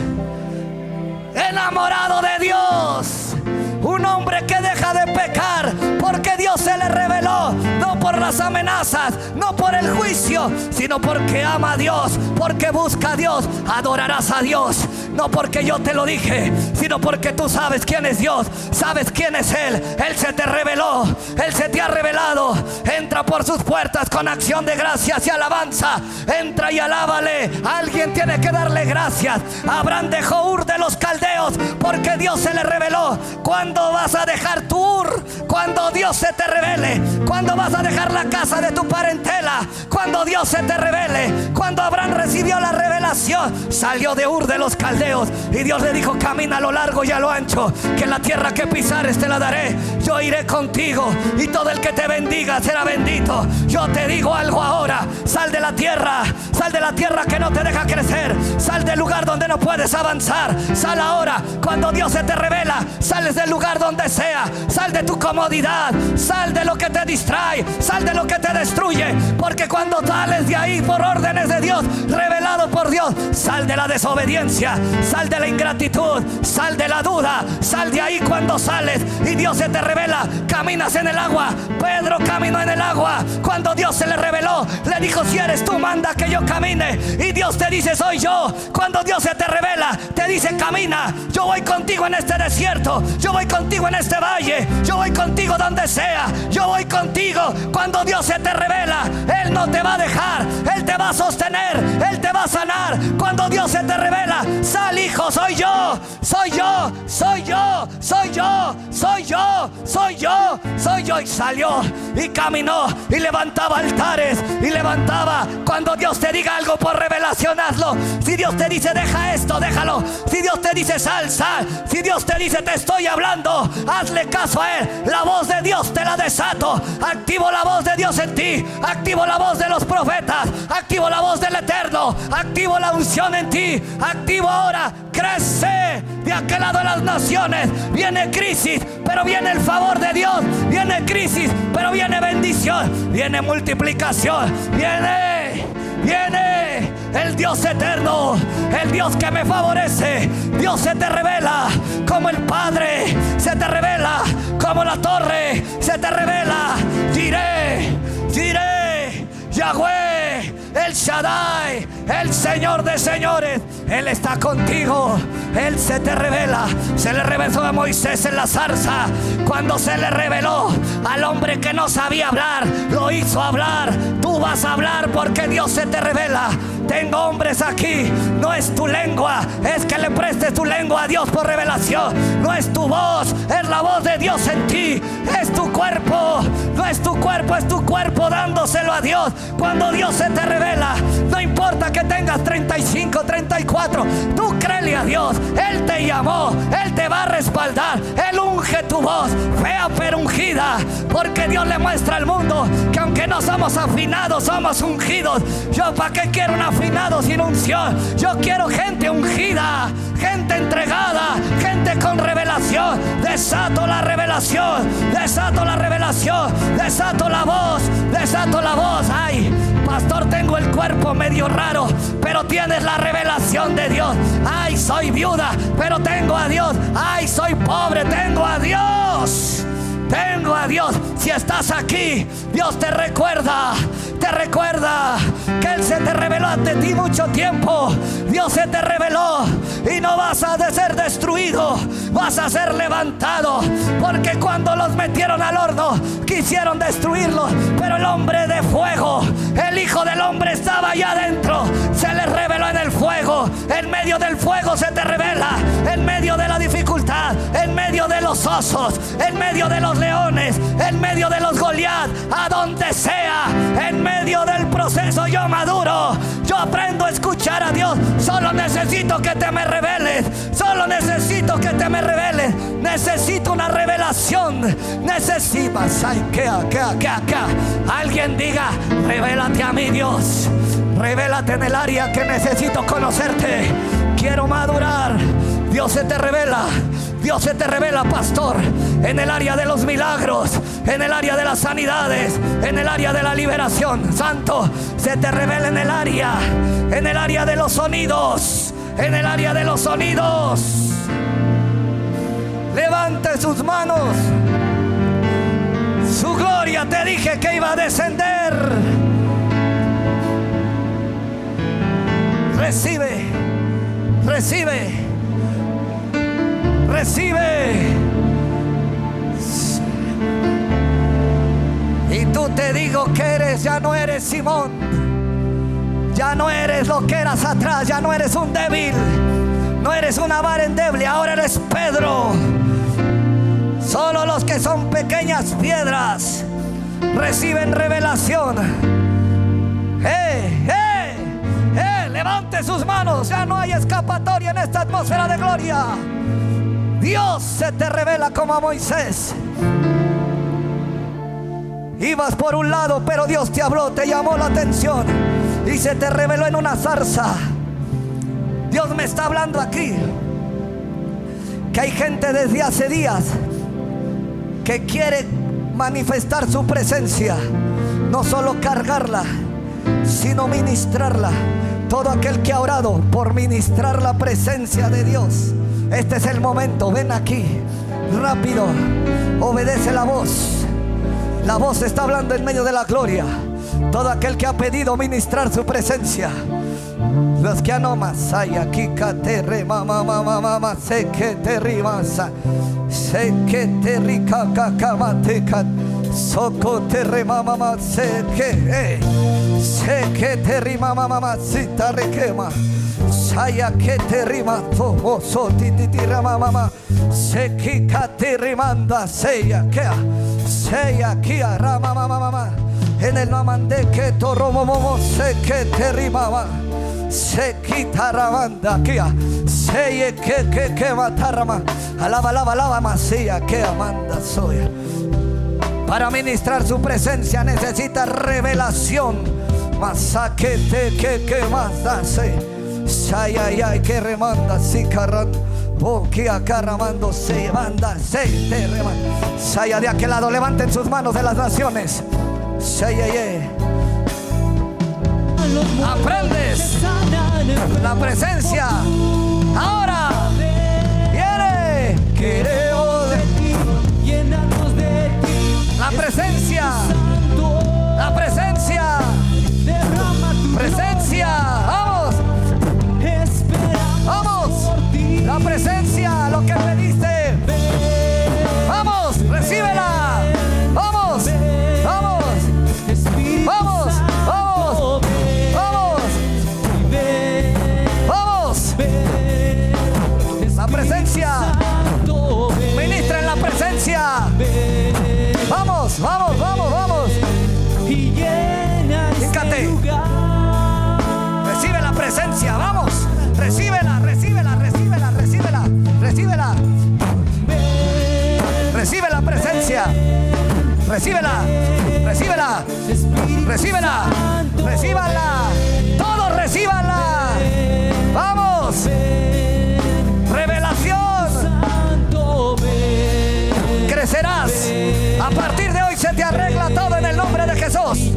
enamorado de Dios, un hombre que deja de pecar porque Dios se le reveló, no por las amenazas, no por el juicio, sino porque ama a Dios, porque busca a Dios. Adorarás a Dios, no porque yo te lo dije, sino porque tú sabes quién es Dios, sabes quién es Él. Él se te reveló, Él se te ha revelado. Entra por sus puertas con acción de gracias y alabanza. Entra y alábale. Alguien tiene que darle gracias. Abraham dejó Ur de los caldeos porque Dios se le reveló. ¿Cuándo vas a dejar tu Ur? Cuando Dios Dios se te revele, cuando vas a dejar la casa de tu parentela, cuando Dios se te revele, cuando Abraham recibió la revelación, salió de Ur de los Caldeos y Dios le dijo: camina a lo largo y a lo ancho, que la tierra que pisares te la daré. Yo iré contigo y todo el que te bendiga será bendito. Yo te digo algo ahora: sal de la tierra que no te deja crecer, sal del lugar donde no puedes avanzar. Sal ahora. Cuando Dios se te revela, sales del lugar donde sea, sal de tu comodidad, sal de lo que te distrae, sal de lo que te destruye, porque cuando sales de ahí por órdenes de Dios, revelado por Dios, sal de la desobediencia, sal de la ingratitud, sal de la duda, sal de ahí. Cuando sales y Dios se te revela, caminas en el agua. Pedro caminó en el agua. Cuando Dios se le reveló, le dijo: si eres tú, manda que yo camine. Y Dios te dice: soy yo. Cuando Dios se te revela, te dice: camina. Yo voy contigo en este desierto, yo voy contigo en este valle, yo voy contigo donde sea, yo voy contigo. Cuando Dios se te revela, Él no te va a dejar, Él te va a sostener, Él te va a sanar. Cuando Dios se te revela, sal, hijo, soy yo, soy yo, soy yo, soy yo, soy yo, soy yo, soy yo. Y salió y caminó y levantaba altares y levantaba. Cuando Dios te diga algo por revelación, hazlo. Si Dios te dice: deja esto, déjalo. Si Dios te dice: sal, sal. Si Dios te dice: te estoy hablando, hazle caso a Él. La voz de Dios te la desato. Activo la voz de Dios en ti, activo la voz de los profetas, activo la voz del Eterno, activo la unción en ti, activo ahora. Crece. De aquel lado de las naciones viene crisis, pero viene el favor de Dios. Viene crisis, pero viene bendición, viene multiplicación, viene el Dios eterno, el Dios que me favorece. Dios se te revela como el Padre, se te revela como la torre, se te revela. Diré, Yahweh, el Shaddai, el Señor de señores. Él está contigo. Él se te revela. Se le reveló a Moisés en la zarza. Cuando se le reveló al hombre que no sabía hablar, lo hizo hablar. Tú vas a hablar porque Dios se te revela. Tengo hombres aquí. No es tu lengua, es que le prestes tu lengua a Dios por revelación. No es tu voz, es la voz de Dios en ti. Es tu cuerpo, no es tu cuerpo, es tu cuerpo dándoselo a Dios. Cuando Dios se te revela, no importa que tengas 35, 34, tú créele a Dios. Él te llamó, Él te va a respaldar. Él unge tu voz, fea pero ungida, porque Dios le muestra al mundo que aunque no somos afinados, somos ungidos. Yo para qué quiero un afinado sin unción. Yo quiero gente ungida, gente entregada, gente con revelación. Desato la revelación, desato la revelación, desato la voz, desato la voz. Ay, pastor, tengo el cuerpo medio raro, pero tienes la revelación de Dios. Ay, soy viuda, pero tengo a Dios. Ay, soy pobre, tengo a Dios. Tengo a Dios. Si estás aquí, Dios te recuerda que Él se te reveló ante ti mucho tiempo. Dios se te reveló y no vas a ser destruido, vas a ser levantado. Porque cuando los metieron al horno, quisieron destruirlos, pero el hombre de fuego, el Hijo del Hombre, estaba allá adentro. Se les reveló en el fuego. En medio del fuego se te revela. En medio de la dificultad, en medio de los osos, en medio de los leones, en medio de los Goliat, a donde sea, en medio del proceso yo maduro. Yo aprendo a escuchar a Dios. Solo necesito que te me reveles. Solo necesito que te me reveles. Necesito una revelación. Necesitas. Ay, que. Alguien diga: revélate a mí, Dios. Revélate en el área que necesito conocerte. Quiero madurar. Dios se te revela. Dios se te revela, pastor, en el área de los milagros, en el área de las sanidades, en el área de la liberación. Santo, se te revela en el área de los sonidos, en el área de los sonidos. Levante sus manos. Su gloria, te dije que iba a descender. Recibe. Y tú, te digo que ya no eres Simón. Ya no eres lo que eras atrás. Ya no eres un débil. No eres una vara endeble. Ahora eres Pedro. Solo los que son pequeñas piedras reciben revelación. Levante sus manos. Ya no hay escapatoria en esta atmósfera de gloria. Dios se te revela como a Moisés. Ibas por un lado, pero Dios te habló, te llamó la atención y se te reveló en una zarza. Dios me está hablando aquí que hay gente desde hace días que quiere manifestar su presencia, no solo cargarla, sino ministrarla. Todo aquel que ha orado por ministrar la presencia de Dios, este es el momento. Ven aquí, rápido, obedece la voz. La voz está hablando en medio de la gloria. Todo aquel que ha pedido ministrar su presencia, los que anomas, ay, aquí te rema, mamá, sé que te rimas, sé que te rica, cacabateca, soco te rema, mamá, sé que te rima, mamá, si te requema, saya que te rima, tomo, ti rama, mamá, sé que te rimanda, sea que rama, mamá, en el nombre que torro, momo, sé que te rimaba. Se quita ramanda kia, se que matarama, alaba masía que amanda soy. Para ministrar su presencia necesita revelación. Masaquete que más hace. Sayay que remanda si carran. Que acá ramando se manda, se te remanda. Saya de aquel lado, levanten sus manos de las naciones. Sayay. Aprendes la presencia. Ahora viene. Queremos de ti, llenarnos de ti. La presencia. La presencia. Presencia. Vamos. Vamos. La presencia. Lo que pediste. Vamos. Recíbela. Vamos. Vamos. Vamos. Vamos. La presencia. Ministra en la presencia. Vamos, vamos, vamos, vamos. Fíjate. Recibe la presencia, vamos. Recíbela, recíbela, recíbela, recíbela, recíbela. Recibe la presencia. Recíbela, recíbela, recíbela, recíbala. Todos recíbanla. Vamos. Revelación. Crecerás. A partir de hoy se te arregla todo en el nombre de Jesús.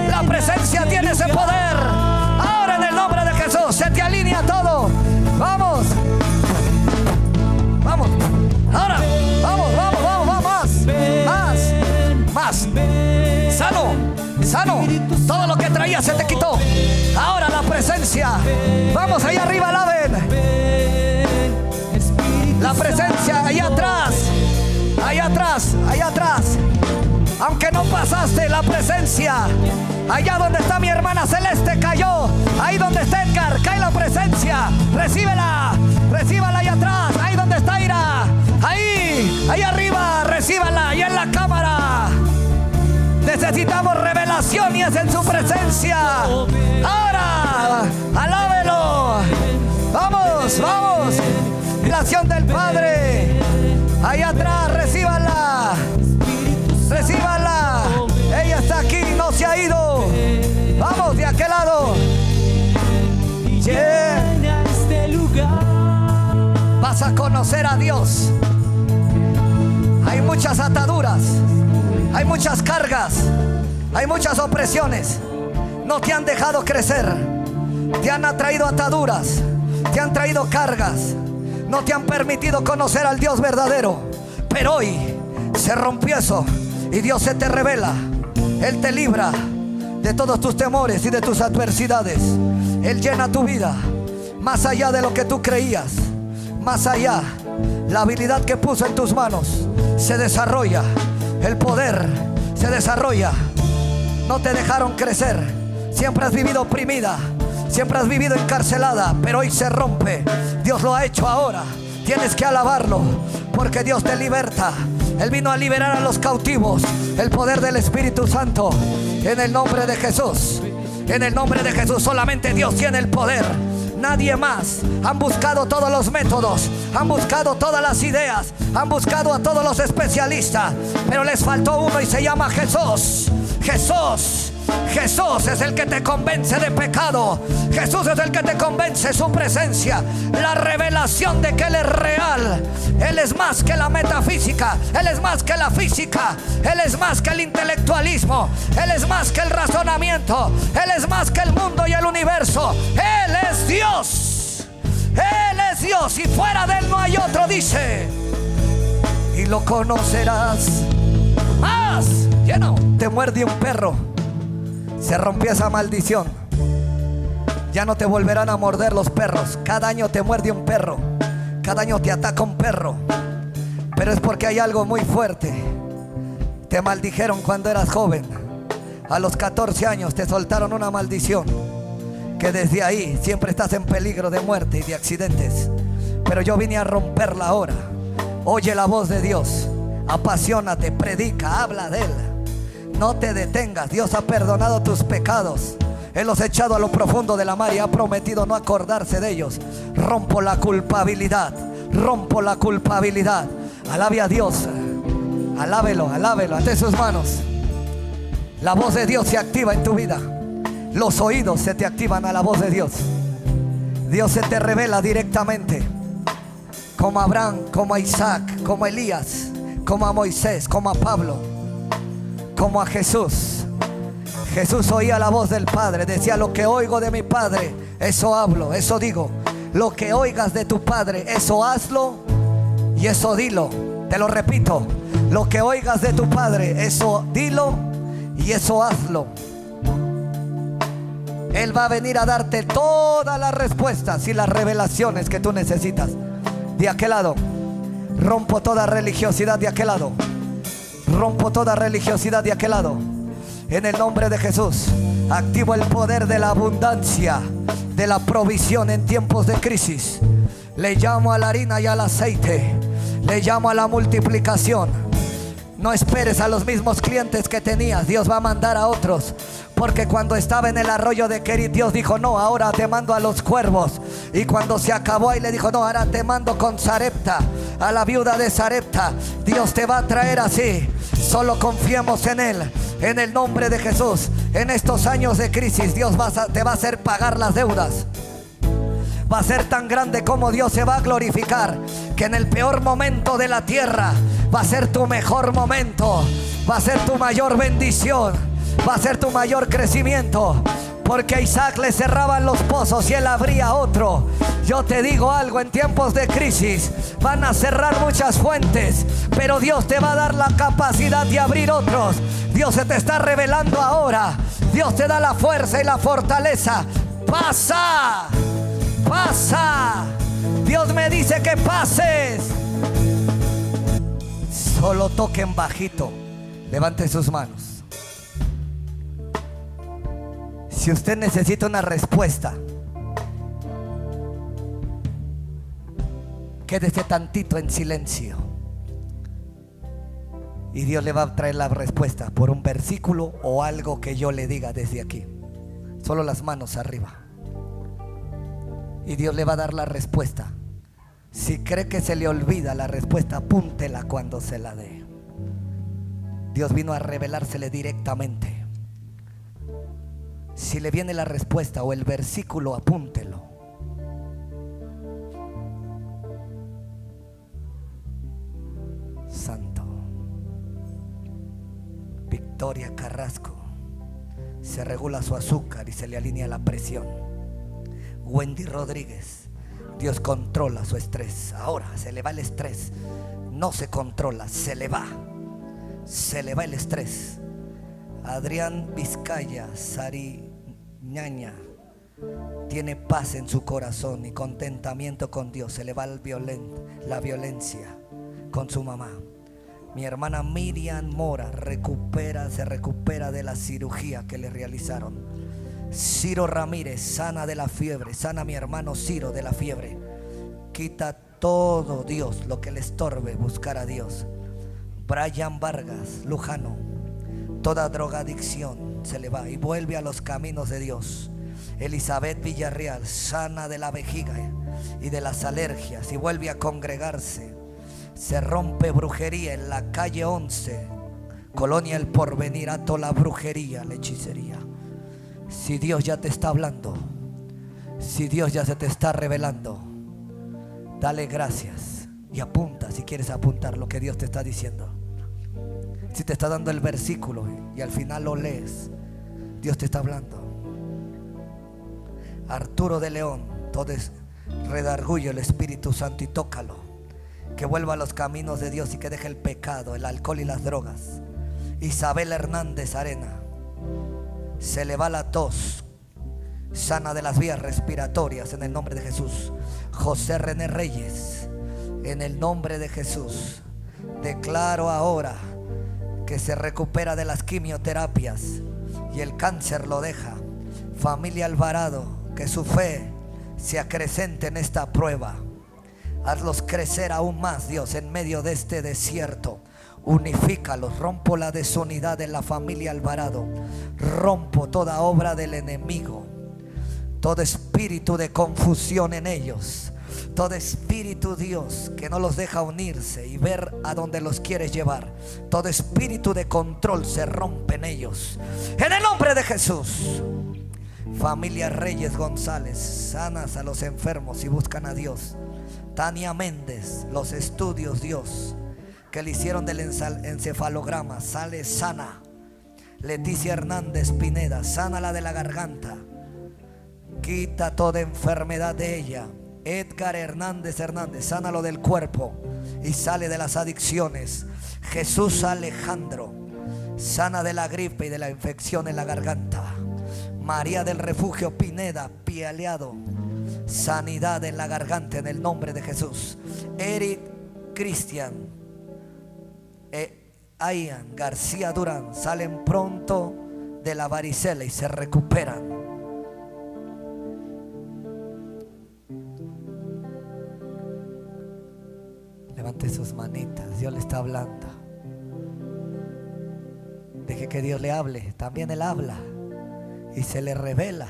La presencia tiene ese poder. Ahora en el nombre de Jesús se te alinea todo. Vamos. Vamos. Ahora. Vamos, vamos, vamos, vamos. Más. Sano. Sano. Todo lo que traía se te quitó. Ahora la presencia. Vamos allá arriba, alaben. La presencia allá atrás. Allá atrás, allá atrás. Aunque no pasaste la presencia. Allá donde está mi hermana Celeste cayó. Ahí donde está Edgar, cae la presencia. Recíbela, recíbala allá atrás. Ahí donde está Ira. Ahí arriba, recíbala. Ahí en la cámara. Necesitamos revelación y es en su presencia. Ahora, alábelo. Vamos, vamos. Relación del Padre. Allá atrás, recíbala. Recíbala. Ella está aquí, no se ha ido. Vamos de aquel lado. Llena este lugar. Vas a conocer a Dios. Hay muchas ataduras. Hay muchas cargas. Hay muchas opresiones. No te han dejado crecer. Te han traído ataduras. Te han traído cargas. No te han permitido conocer al Dios verdadero. Pero hoy se rompió eso y Dios se te revela. Él te libra de todos tus temores y de tus adversidades. Él llena tu vida más allá de lo que tú creías. Más allá, la habilidad que puso en tus manos se desarrolla. El poder se desarrolla. No te dejaron crecer. Siempre has vivido oprimida. Siempre has vivido encarcelada, pero hoy se rompe. Dios lo ha hecho ahora. Tienes que alabarlo, porque Dios te liberta. Él vino a liberar a los cautivos. El poder del Espíritu Santo. En el nombre de Jesús. En el nombre de Jesús. Solamente Dios tiene el poder. Nadie más. Han buscado todos los métodos, han buscado todas las ideas, han buscado a todos los especialistas, pero les faltó uno y se llama Jesús. Jesús. Jesús es el que te convence de pecado. Jesús es el que te convence su presencia. La revelación de que Él es real. Él es más que la metafísica. Él es más que la física. Él es más que el intelectualismo. Él es más que el razonamiento. Él es más que el mundo y el universo. Él es Dios. Él es Dios y fuera de Él no hay otro, dice. Y lo conocerás más. Lleno. Te muerde un perro. Se rompió esa maldición. Ya no te volverán a morder los perros. Cada año te muerde un perro. Cada año te ataca un perro. Pero es porque hay algo muy fuerte. Te maldijeron cuando eras joven. A los 14 años te soltaron una maldición, que desde ahí siempre estás en peligro de muerte y de accidentes. Pero yo vine a romperla ahora. Oye la voz de Dios. Apasionate, predica, habla de Él. No te detengas. Dios ha perdonado tus pecados. Él los ha echado a lo profundo de la mar y ha prometido no acordarse de ellos. Rompo la culpabilidad. Rompo la culpabilidad. Alabe a Dios. Alábelo, alábelo ante sus manos. La voz de Dios se activa en tu vida. Los oídos se te activan a la voz de Dios. Dios se te revela directamente. Como a Abraham, como a Isaac, como a Elías, como a Moisés, como a Pablo, como a Jesús. Jesús oía la voz del Padre. Decía: lo que oigo de mi Padre, eso hablo, eso digo. Lo que oigas de tu Padre, eso hazlo y eso dilo. Te lo repito: lo que oigas de tu Padre, eso dilo y eso hazlo. Él va a venir a darte todas las respuestas y las revelaciones que tú necesitas. De aquel lado, rompo toda religiosidad de aquel lado. Rompo toda religiosidad de aquel lado. En el nombre de Jesús, activo el poder de la abundancia, de la provisión en tiempos de crisis. Le llamo a la harina y al aceite. Le llamo a la multiplicación. No esperes a los mismos clientes que tenías. Dios va a mandar a otros. Porque cuando estaba en el arroyo de Kerit, Dios dijo: no, ahora te mando a los cuervos. Y cuando se acabó ahí, le dijo: no, ahora te mando con Sarepta, a la viuda de Sarepta. Dios te va a traer así. Solo confiemos en Él. En el nombre de Jesús. En estos años de crisis, Dios te va a hacer pagar las deudas. Va a ser tan grande como Dios se va a glorificar, que en el peor momento de la tierra va a ser tu mejor momento. Va a ser tu mayor bendición. Va a ser tu mayor crecimiento. Porque a Isaac le cerraban los pozos y él abría otro. Yo te digo algo: en tiempos de crisis van a cerrar muchas fuentes, pero Dios te va a dar la capacidad de abrir otros. Dios se te está revelando ahora. Dios te da la fuerza y la fortaleza. Pasa, pasa. Dios me dice que pases. Solo toquen bajito. Levante sus manos. Si usted necesita una respuesta, quédese tantito en silencio y Dios le va a traer la respuesta por un versículo o algo que yo le diga desde aquí. Solo las manos arriba y Dios le va a dar la respuesta. Si cree que se le olvida la respuesta, apúntela cuando se la dé. Dios vino a revelársele directamente. Si le viene la respuesta o el versículo, apúntelo. Santo. Victoria Carrasco. Se regula su azúcar y se le alinea la presión. Wendy Rodríguez. Dios controla su estrés. Ahora se le va el estrés. No se controla, se le va. Se le va el estrés. Adrián Vizcaya, Sari Ñaña, tiene paz en su corazón y contentamiento con Dios. Se le va la violencia con su mamá. Mi hermana Miriam Mora se recupera de la cirugía que le realizaron. Ciro Ramírez, sana de la fiebre. Sana a mi hermano Ciro de la fiebre. Quita todo, Dios, lo que le estorbe buscar a Dios. Brian Vargas, Lujano, toda drogadicción se le va y vuelve a los caminos de Dios. Elizabeth Villarreal, sana de la vejiga y de las alergias y vuelve a congregarse. Se rompe brujería en la calle 11, Colonia El Porvenir. Ato la brujería, la hechicería. Si Dios ya te está hablando, si Dios ya se te está revelando, dale gracias y apunta si quieres apuntar lo que Dios te está diciendo. Si te está dando el versículo y al final lo lees, Dios te está hablando. Arturo de León, todo es redarguyo el Espíritu Santo y tócalo, que vuelva a los caminos de Dios y que deje el pecado, el alcohol y las drogas. Isabel Hernández Arena, se le va la tos, sana de las vías respiratorias en el nombre de Jesús. José René Reyes, en el nombre de Jesús, declaro ahora que se recupera de las quimioterapias y el cáncer lo deja. Familia Alvarado, que su fe se acrecente en esta prueba. Hazlos crecer aún más, Dios, en medio de este desierto. Unifícalos, rompo la desunidad en la familia Alvarado. Rompo toda obra del enemigo, todo espíritu de confusión en ellos, todo espíritu, Dios, que no los deja unirse y ver a dónde los quieres llevar. Todo espíritu de control se rompe en ellos, en el nombre de Jesús. Familia Reyes González, sanas a los enfermos y buscan a Dios. Tania Méndez, los estudios, Dios, que le hicieron del encefalograma, sale sana. Leticia Hernández Pineda, sana la de la garganta, quita toda enfermedad de ella. Edgar Hernández, sana lo del cuerpo y sale de las adicciones. Jesús Alejandro, sana de la gripe y de la infección en la garganta. María del Refugio Pineda, Pialeado, sanidad en la garganta en el nombre de Jesús. Eric Cristian Ayan García Durán, salen pronto de la varicela y se recuperan. Levante sus manitas, Dios le está hablando. Deje que Dios le hable, también Él habla y se le revela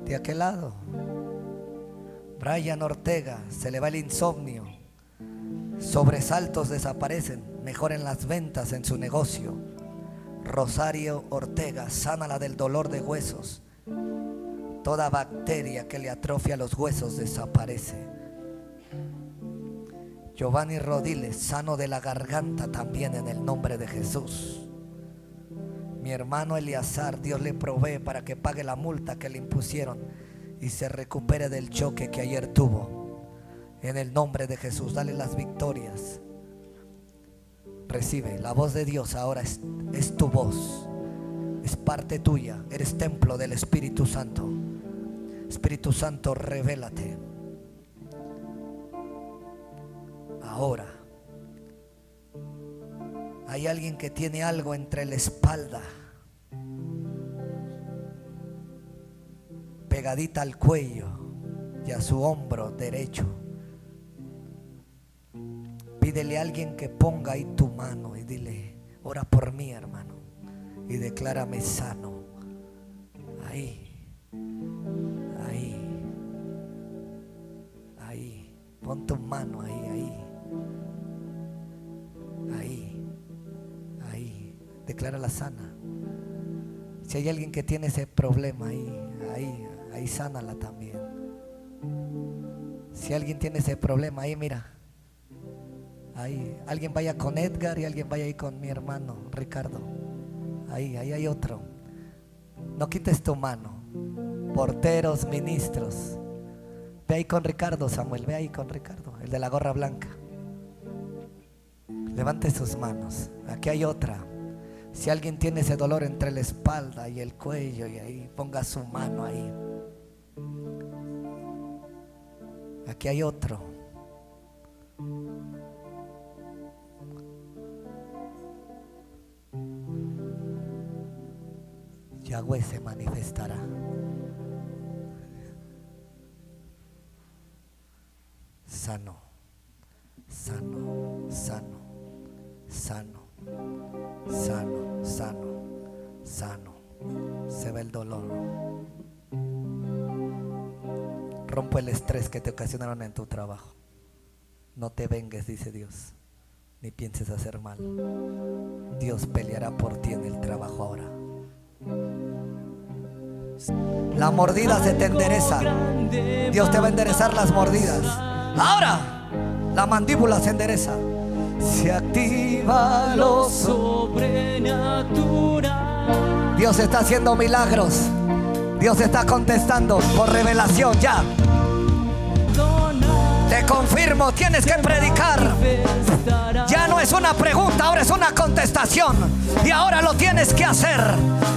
de aquel lado. Brian Ortega, se le va el insomnio, sobresaltos desaparecen, mejoren las ventas en su negocio. Rosario Ortega, sana la del dolor de huesos, toda bacteria que le atrofia los huesos desaparece. Giovanni Rodiles, sano de la garganta también en el nombre de Jesús. Mi hermano Eleazar, Dios le provee para que pague la multa que le impusieron y se recupere del choque que ayer tuvo. En el nombre de Jesús, dale las victorias. Recibe la voz de Dios, ahora es tu voz, es parte tuya, eres templo del Espíritu Santo. Espíritu Santo, revélate ahora. Hay alguien que tiene algo entre la espalda, pegadita al cuello y a su hombro derecho. Pídele a alguien que ponga ahí tu mano y dile: ora por mí, hermano, y declárame sano. Ahí, ahí, ahí. Pon tu mano ahí, ahí, ahí, ahí. Declárala sana. Si hay alguien que tiene ese problema ahí sánala también. Si alguien tiene ese problema ahí, mira, ahí, alguien vaya con Edgar y alguien vaya ahí con mi hermano Ricardo. Ahí hay otro. No quites tu mano. Porteros, ministros, ve ahí con Ricardo, Samuel, ve ahí con Ricardo, el de la gorra blanca. Levante sus manos. Aquí hay otra. Si alguien tiene ese dolor entre la espalda y el cuello y ahí, ponga su mano ahí. Aquí hay otro. Yahweh se manifestará. Sano, sano, sano, Sano, sano, sano, sano. Se ve el dolor. Rompo el estrés que te ocasionaron en tu trabajo. No te vengues, dice Dios, ni pienses hacer mal. Dios peleará por ti en el trabajo ahora. La mordida se te endereza. Dios te va a enderezar las mordidas. Ahora la mandíbula se endereza. Se activa lo sobrenatural. Dios está haciendo milagros. Dios está contestando por revelación ya. Te confirmo, tienes que predicar. Ya no es una pregunta, ahora es una contestación. Y ahora lo tienes que hacer.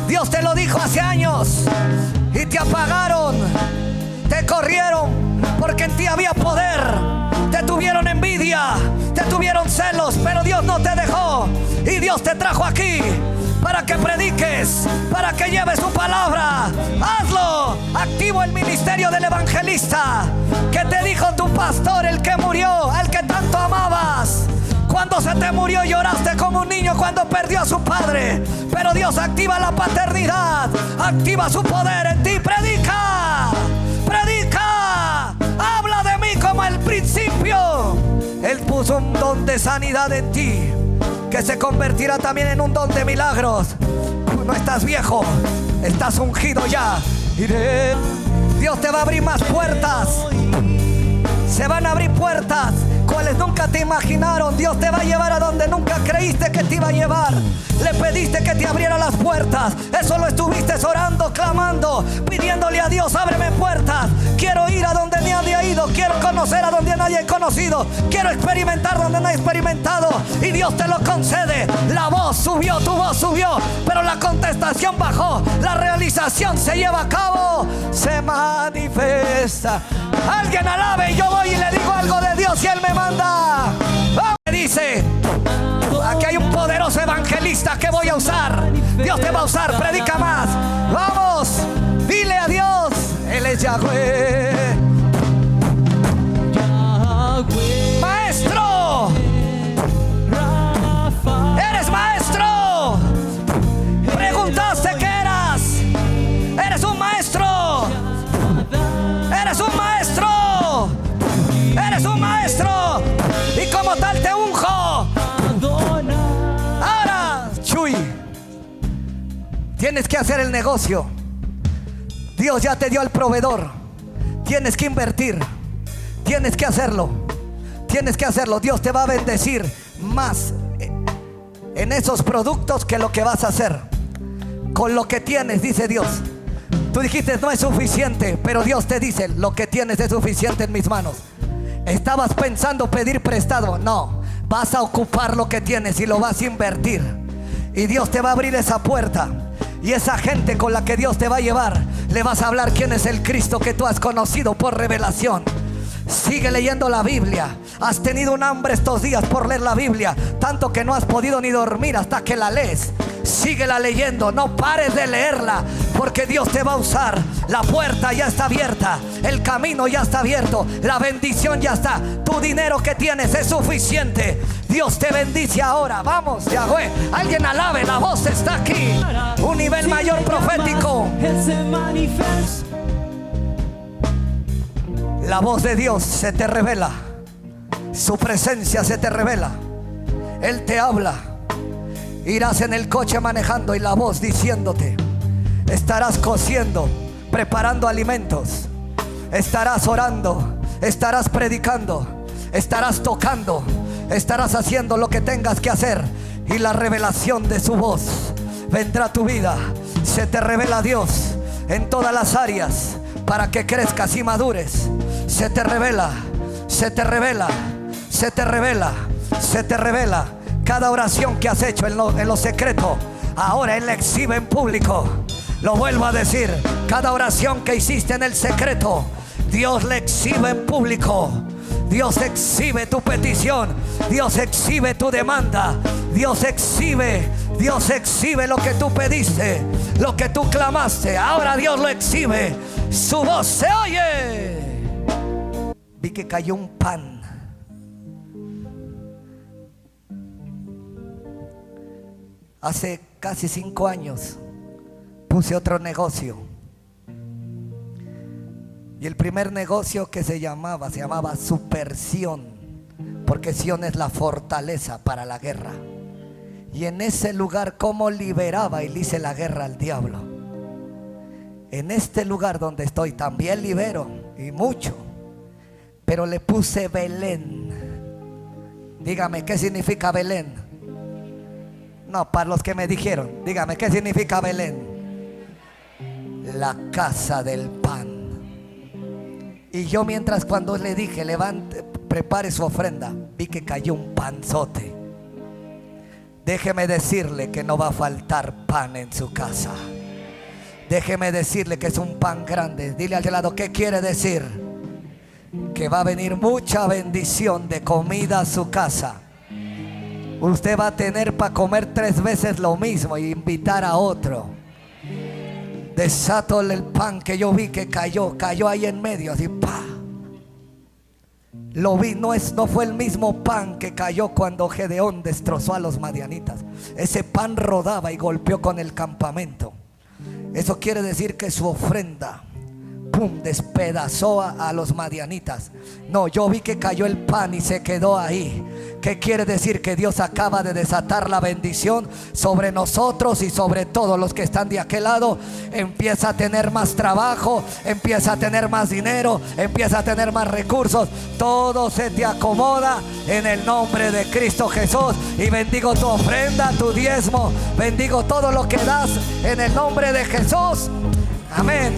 Dios te lo dijo hace años y te apagaron, te corrieron porque en ti había poder. Te tuvieron envidia, te tuvieron celos, pero Dios no te dejó. Y Dios te trajo aquí para que prediques, para que lleves su palabra. Hazlo. Activo el ministerio del evangelista que te dijo tu pastor, el que murió, al que tanto amabas. Cuando se te murió lloraste como un niño cuando perdió a su padre. Pero Dios activa la paternidad, activa su poder en ti. Predica, predica, habla de mí como el principio. Él puso un don de sanidad en ti, que se convertirá también en un don de milagros. Tú no estás viejo, estás ungido ya. Dios te va a abrir más puertas. Se van a abrir puertas cuales nunca te imaginaron. Dios te va a llevar a donde nunca creíste que te iba a llevar. Le pediste que te abriera las puertas. Eso lo estuviste orando, clamando, pidiéndole a Dios: ábreme puertas. Quiero ir a donde nadie ha ido. Quiero conocer a donde nadie ha conocido. Quiero experimentar donde no he experimentado. Y Dios te lo concede. La voz subió, tu voz subió, pero la contestación bajó. La realización se lleva a cabo, se manifiesta. Alguien alabe y yo voy y le digo algo de Dios y Él me manda. Me dice: aquí hay un poderoso evangelista que voy a usar. Dios te va a usar, predica más. Vamos, dile a Dios: Él es Yahweh. Maestro, eres maestro. Preguntaste qué eras. Eres un maestro. Eres un maestro. Eres un maestro. Y como tal te unjo. Ahora, Chuy, tienes que hacer el negocio. Dios ya te dio el proveedor. Tienes que invertir. Tienes que hacerlo. Tienes que hacerlo. Dios te va a bendecir más en esos productos que lo que vas a hacer. Con lo que tienes, dice Dios. Tú dijiste: no es suficiente, pero Dios te dice: lo que tienes es suficiente en mis manos. Estabas pensando pedir prestado. No, vas a ocupar lo que tienes y lo vas a invertir. Y Dios te va a abrir esa puerta. Y esa gente con la que Dios te va a llevar, le vas a hablar quién es el Cristo que tú has conocido por revelación. Sigue leyendo la Biblia. Has tenido un hambre estos días por leer la Biblia, tanto que no has podido ni dormir hasta que la lees. Síguela leyendo, no pares de leerla, porque Dios te va a usar. La puerta ya está abierta, el camino ya está abierto, la bendición ya está. Tu dinero que tienes es suficiente. Dios te bendice ahora. Vamos, Yahweh. Alguien alabe, la voz está aquí. Un nivel mayor profético. La voz de Dios se te revela. Su presencia se te revela. Él te habla. Irás en el coche manejando y la voz diciéndote: estarás cociendo, preparando alimentos. Estarás orando, estarás predicando, estarás tocando, estarás haciendo lo que tengas que hacer. Y la revelación de su voz vendrá a tu vida. Se te revela Dios en todas las áreas para que crezcas y madures. Se te revela, se te revela, se te revela, se te revela. Cada oración que has hecho en lo secreto, ahora Él la exhibe en público. Lo vuelvo a decir: cada oración que hiciste en el secreto, Dios la exhibe en público. Dios exhibe tu petición. Dios exhibe tu demanda. Dios exhibe lo que tú pediste, lo que tú clamaste. Ahora Dios lo exhibe. Su voz se oye. Vi que cayó un pan. Hace casi 5 años puse otro negocio. Y el primer negocio que se llamaba Supersión, porque Sión es la fortaleza para la guerra. Y en ese lugar, ¿cómo liberaba y le hice la guerra al diablo? En este lugar donde estoy también libero, y mucho, pero le puse Belén. Dígame, ¿qué significa Belén? No, para los que me dijeron, dígame, ¿qué significa Belén? La casa del pan. Y yo mientras cuando le dije, levante, prepare su ofrenda, vi que cayó un panzote. Déjeme decirle que no va a faltar pan en su casa. Déjeme decirle que es un pan grande. Dile al de lado, ¿qué quiere decir? Que va a venir mucha bendición de comida a su casa. Usted va a tener para comer 3 veces lo mismo y invitar a otro. Desato el pan que yo vi que cayó ahí en medio, así pa. Lo vi, no fue el mismo pan que cayó cuando Gedeón destrozó a los madianitas. Ese pan rodaba y golpeó con el campamento. Eso quiere decir que su ofrenda, pum, despedazó a los madianitas. No, yo vi que cayó el pan y se quedó ahí. ¿Qué quiere decir? Que Dios acaba de desatar la bendición sobre nosotros y sobre todos los que están de aquel lado. Empieza a tener más trabajo, empieza a tener más dinero, empieza a tener más recursos. Todo se te acomoda en el nombre de Cristo Jesús. Y bendigo tu ofrenda, tu diezmo, bendigo todo lo que das en el nombre de Jesús. Amén.